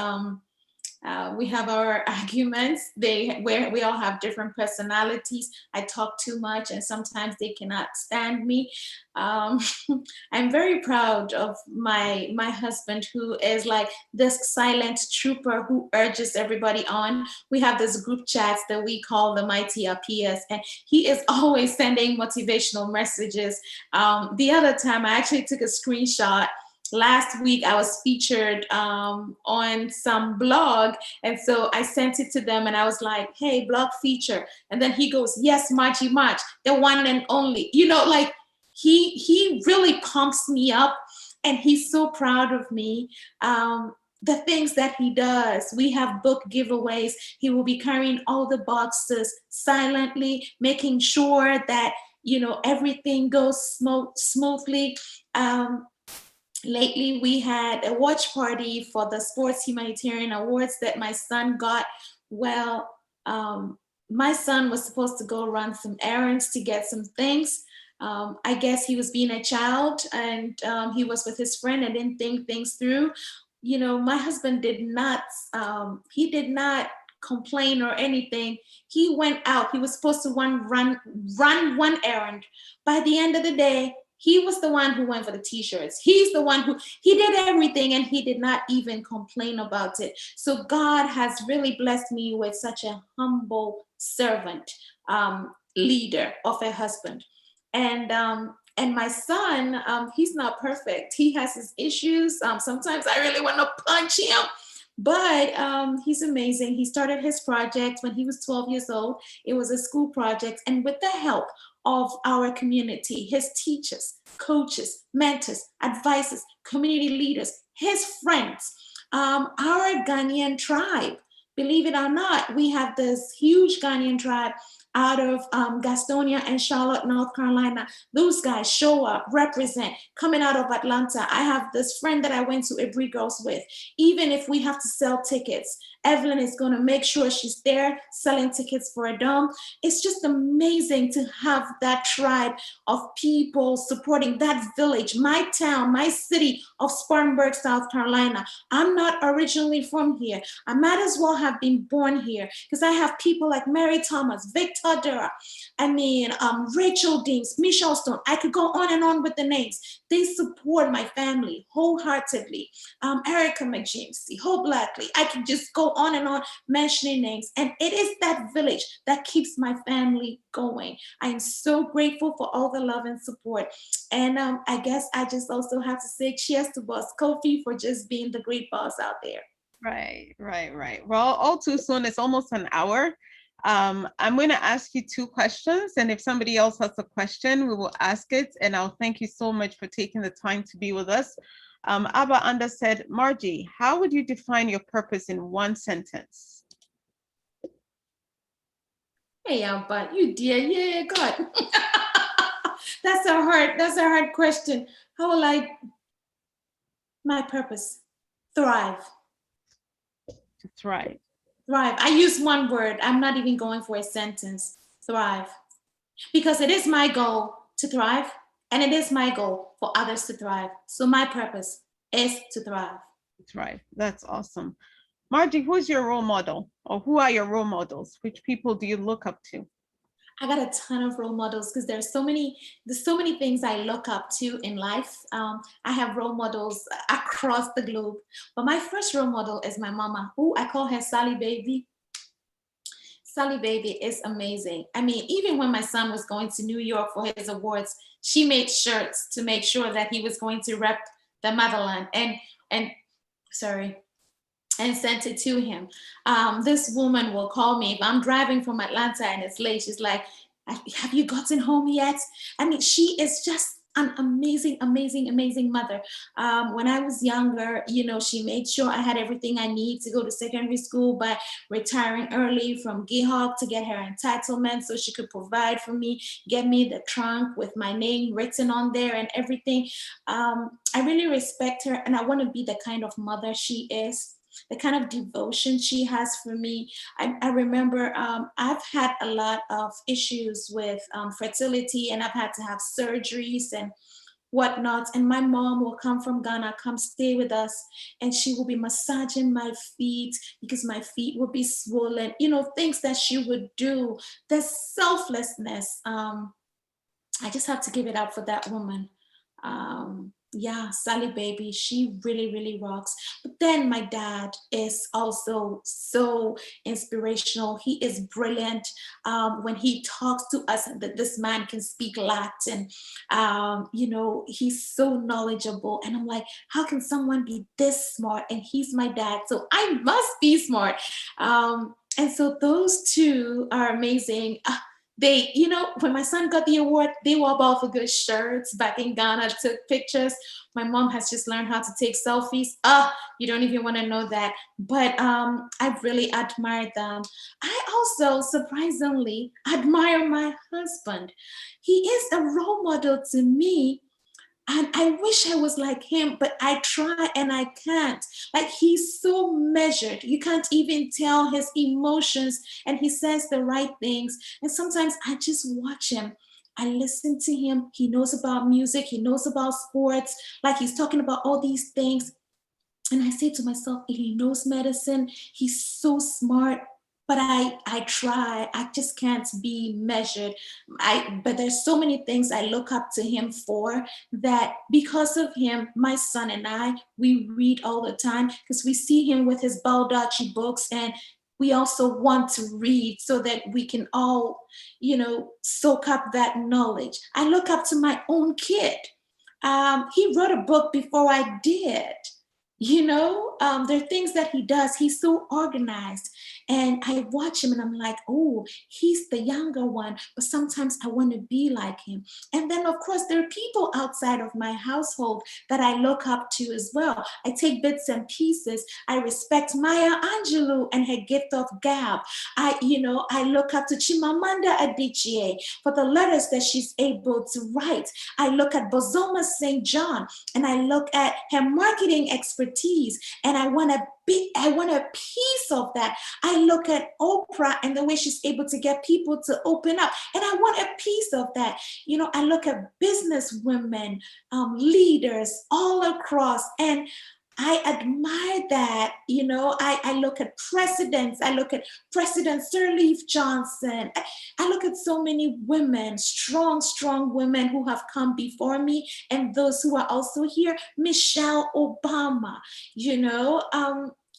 We have our arguments. We all have different personalities. I talk too much, and sometimes they cannot stand me. I'm very proud of my husband, who is like this silent trooper who urges everybody on. We have this group chats that we call the Mighty Appiahs, and he is always sending motivational messages. The other time, I actually took a screenshot. Last week, I was featured on some blog. And so I sent it to them and I was like, hey, blog feature. And then he goes, yes, Marjy, the one and only. You know, like he really pumps me up and he's so proud of me. The things that he does. We have book giveaways. He will be carrying all the boxes silently, making sure that, you know, everything goes smoothly. Lately, we had a watch party for the Sports Humanitarian Awards that my son got. Well, my son was supposed to go run some errands to get some things. I guess he was being a child and he was with his friend and didn't think things through. You know, my husband did not complain or anything. He went out. He was supposed to run one errand. By the end of the day, he was the one who went for the t-shirts. He's the one he did everything and he did not even complain about it. So God has really blessed me with such a humble servant, leader of a husband. And my son, he's not perfect. He has his issues. Sometimes I really want to punch him. But he's amazing. He started his project when he was 12 years old. It was a school project. And with the help of our community, his teachers, coaches, mentors, advisors, community leaders, his friends, our Ghanaian tribe, believe it or not, we have this huge Ghanaian tribe out of Gastonia and Charlotte, North Carolina. Those guys show up, represent, coming out of Atlanta. I have this friend that I went to Every Girls with. Even if we have to sell tickets, Evelyn is going to make sure she's there selling tickets for a dome. It's just amazing to have that tribe of people supporting that village, my town, my city of Spartanburg, South Carolina. I'm not originally from here. I might as well have been born here because I have people like Mary Thomas, Victor Dura, Rachel Deems, Michelle Stone. I could go on and on with the names. They support my family wholeheartedly. Erica McJamesy, Hope Blackley. I could just go on and on mentioning names. And it is that village that keeps my family going. I am so grateful for all the love and support. And I guess I just also have to say cheers to Boss Kofi for just being the great boss out there. Right. Well, all too soon, it's almost an hour. I'm going to ask you two questions. And if somebody else has a question, we will ask it. And I'll thank you so much for taking the time to be with us. Abba Anda said, Marjy, how would you define your purpose in one sentence? Hey, Abba, you dear, yeah, God. That's a hard question. How will my purpose? Thrive. To thrive. Thrive. I use one word. I'm not even going for a sentence. Thrive. Because it is my goal to thrive. And it is my goal for others to thrive. So my purpose is to thrive. Thrive. That's awesome. Marjy, who's your role model, or who are your role models? Which people do you look up to? I got a ton of role models because there's so many things I look up to in life. I have role models across the globe, but my first role model is my mama, who I call her Sally Baby. Sally Baby is amazing. I mean, even when my son was going to New York for his awards, she made shirts to make sure that he was going to rep the motherland and sorry, and sent it to him. This woman will call me if I'm driving from Atlanta and it's late. She's like, "Have you gotten home yet?" I mean, she is just an amazing, amazing, amazing mother. When I was younger, you know, she made sure I had everything I need to go to secondary school by retiring early from Gihawk to get her entitlement so she could provide for me, get me the trunk with my name written on there and everything. I really respect her, and I want to be the kind of mother she is, the kind of devotion she has for me. I remember I've had a lot of issues with fertility, and I've had to have surgeries and whatnot. And my mom will come from Ghana, come stay with us, and she will be massaging my feet because my feet would be swollen, you know, things that she would do. The selflessness. I just have to give it up for that woman. Yeah, Sally Baby, she really, really rocks. But then my dad is also so inspirational. He is brilliant. When he talks to us, that this man can speak Latin. You know, he's so knowledgeable. And I'm like, how can someone be this smart? And he's my dad, so I must be smart. And so those two are amazing. They, you know, when my son got the award, they wore both for good shirts back in Ghana, took pictures. My mom has just learned how to take selfies. You don't even want to know that. But I really admire them. I also surprisingly admire my husband. He is a role model to me. And I wish I was like him, but I try and I can't. Like, he's so measured. You can't even tell his emotions, and he says the right things. And sometimes I just watch him. I listen to him. He knows about music. He knows about sports. Like, he's talking about all these things. And I say to myself, he knows medicine. He's so smart. But I try. I just can't be measured. But there's so many things I look up to him for, that because of him, my son and I, we read all the time because we see him with his Baldacci books, and we also want to read so that we can all, you know, soak up that knowledge. I look up to my own kid. He wrote a book before I did. You know, there are things that he does. He's so organized. And I watch him and I'm like, oh, he's the younger one, but sometimes I want to be like him. And then, of course, there are people outside of my household that I look up to as well. I take bits and pieces. I respect Maya Angelou and her gift of gab. I look up to Chimamanda Adichie for the letters that she's able to write. I look at Bozoma St. John, and I look at her marketing expertise, and I want a piece of that. I look at Oprah and the way she's able to get people to open up, and I want a piece of that. You know, I look at business women, leaders all across, and I admire that. You know, I look at presidents. I look at President Sirleaf Johnson. I look at so many women, strong, strong women who have come before me, and those who are also here. Michelle Obama, you know,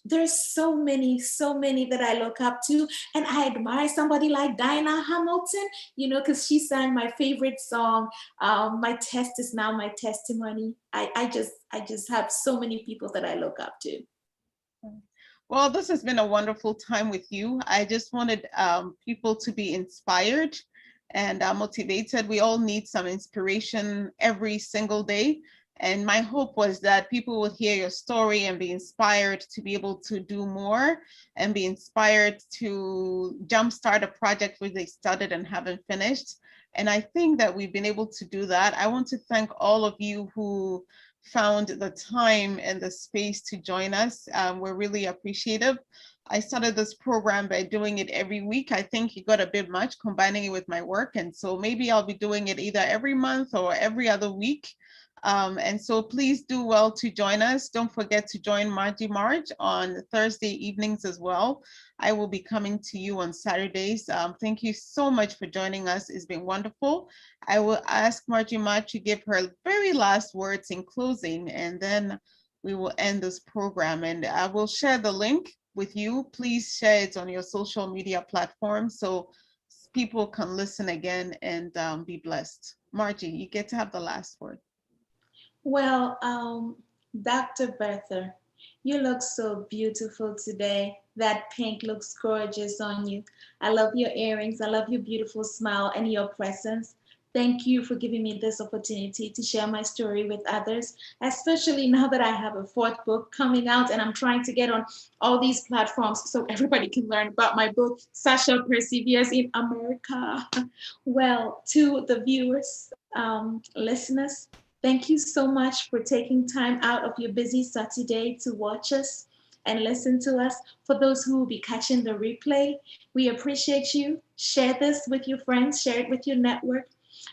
there's so many that I look up to, and I admire somebody like Diana Hamilton, you know, because she sang my favorite song, "My Test Is Now My Testimony." I just have so many people that I look up to. Well, this has been a wonderful time with you. I just wanted people to be inspired and motivated. We all need some inspiration every single day. And my hope was that people will hear your story and be inspired to be able to do more, and be inspired to jumpstart a project which they started and haven't finished. And I think that we've been able to do that. I want to thank all of you who found the time and the space to join us. We're really appreciative. I started this program by doing it every week. I think it got a bit much combining it with my work. And so maybe I'll be doing it either every month or every other week. And so please do well to join us. Don't forget to join Marj on Thursday evenings as well. I will be coming to you on Saturdays. Thank you so much for joining us. It's been wonderful. I will ask Marjy to give her very last words in closing, and then we will end this program. And I will share the link with you. Please share it on your social media platforms so people can listen again and be blessed. Marjy, you get to have the last word. Well, Dr. Bertha, you look so beautiful today. That pink looks gorgeous on you. I love your earrings. I love your beautiful smile and your presence. Thank you for giving me this opportunity to share my story with others, especially now that I have a fourth book coming out and I'm trying to get on all these platforms so everybody can learn about my book, Sasha Perseveres in America. Well, to the viewers, listeners, thank you so much for taking time out of your busy Saturday to watch us and listen to us. For those who will be catching the replay, we appreciate you. Share this with your friends, share it with your network.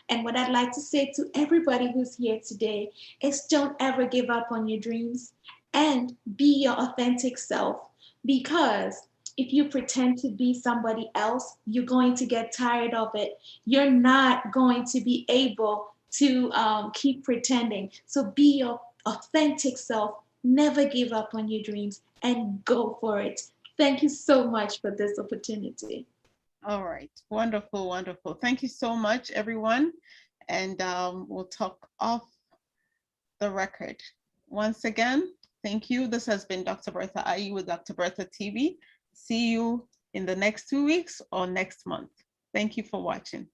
And what I'd like to say to everybody who's here today is don't ever give up on your dreams and be your authentic self, because if you pretend to be somebody else, you're going to get tired of it. You're not going to be able to keep pretending. So be your authentic self. Never give up on your dreams and go for it. Thank you so much for this opportunity. All right. Wonderful, wonderful. Thank you so much, everyone. And we'll talk off the record. Once again, thank you. This has been Dr. Bertha IE with Dr. Bertha TV. See you in the next 2 weeks or next month. Thank you for watching.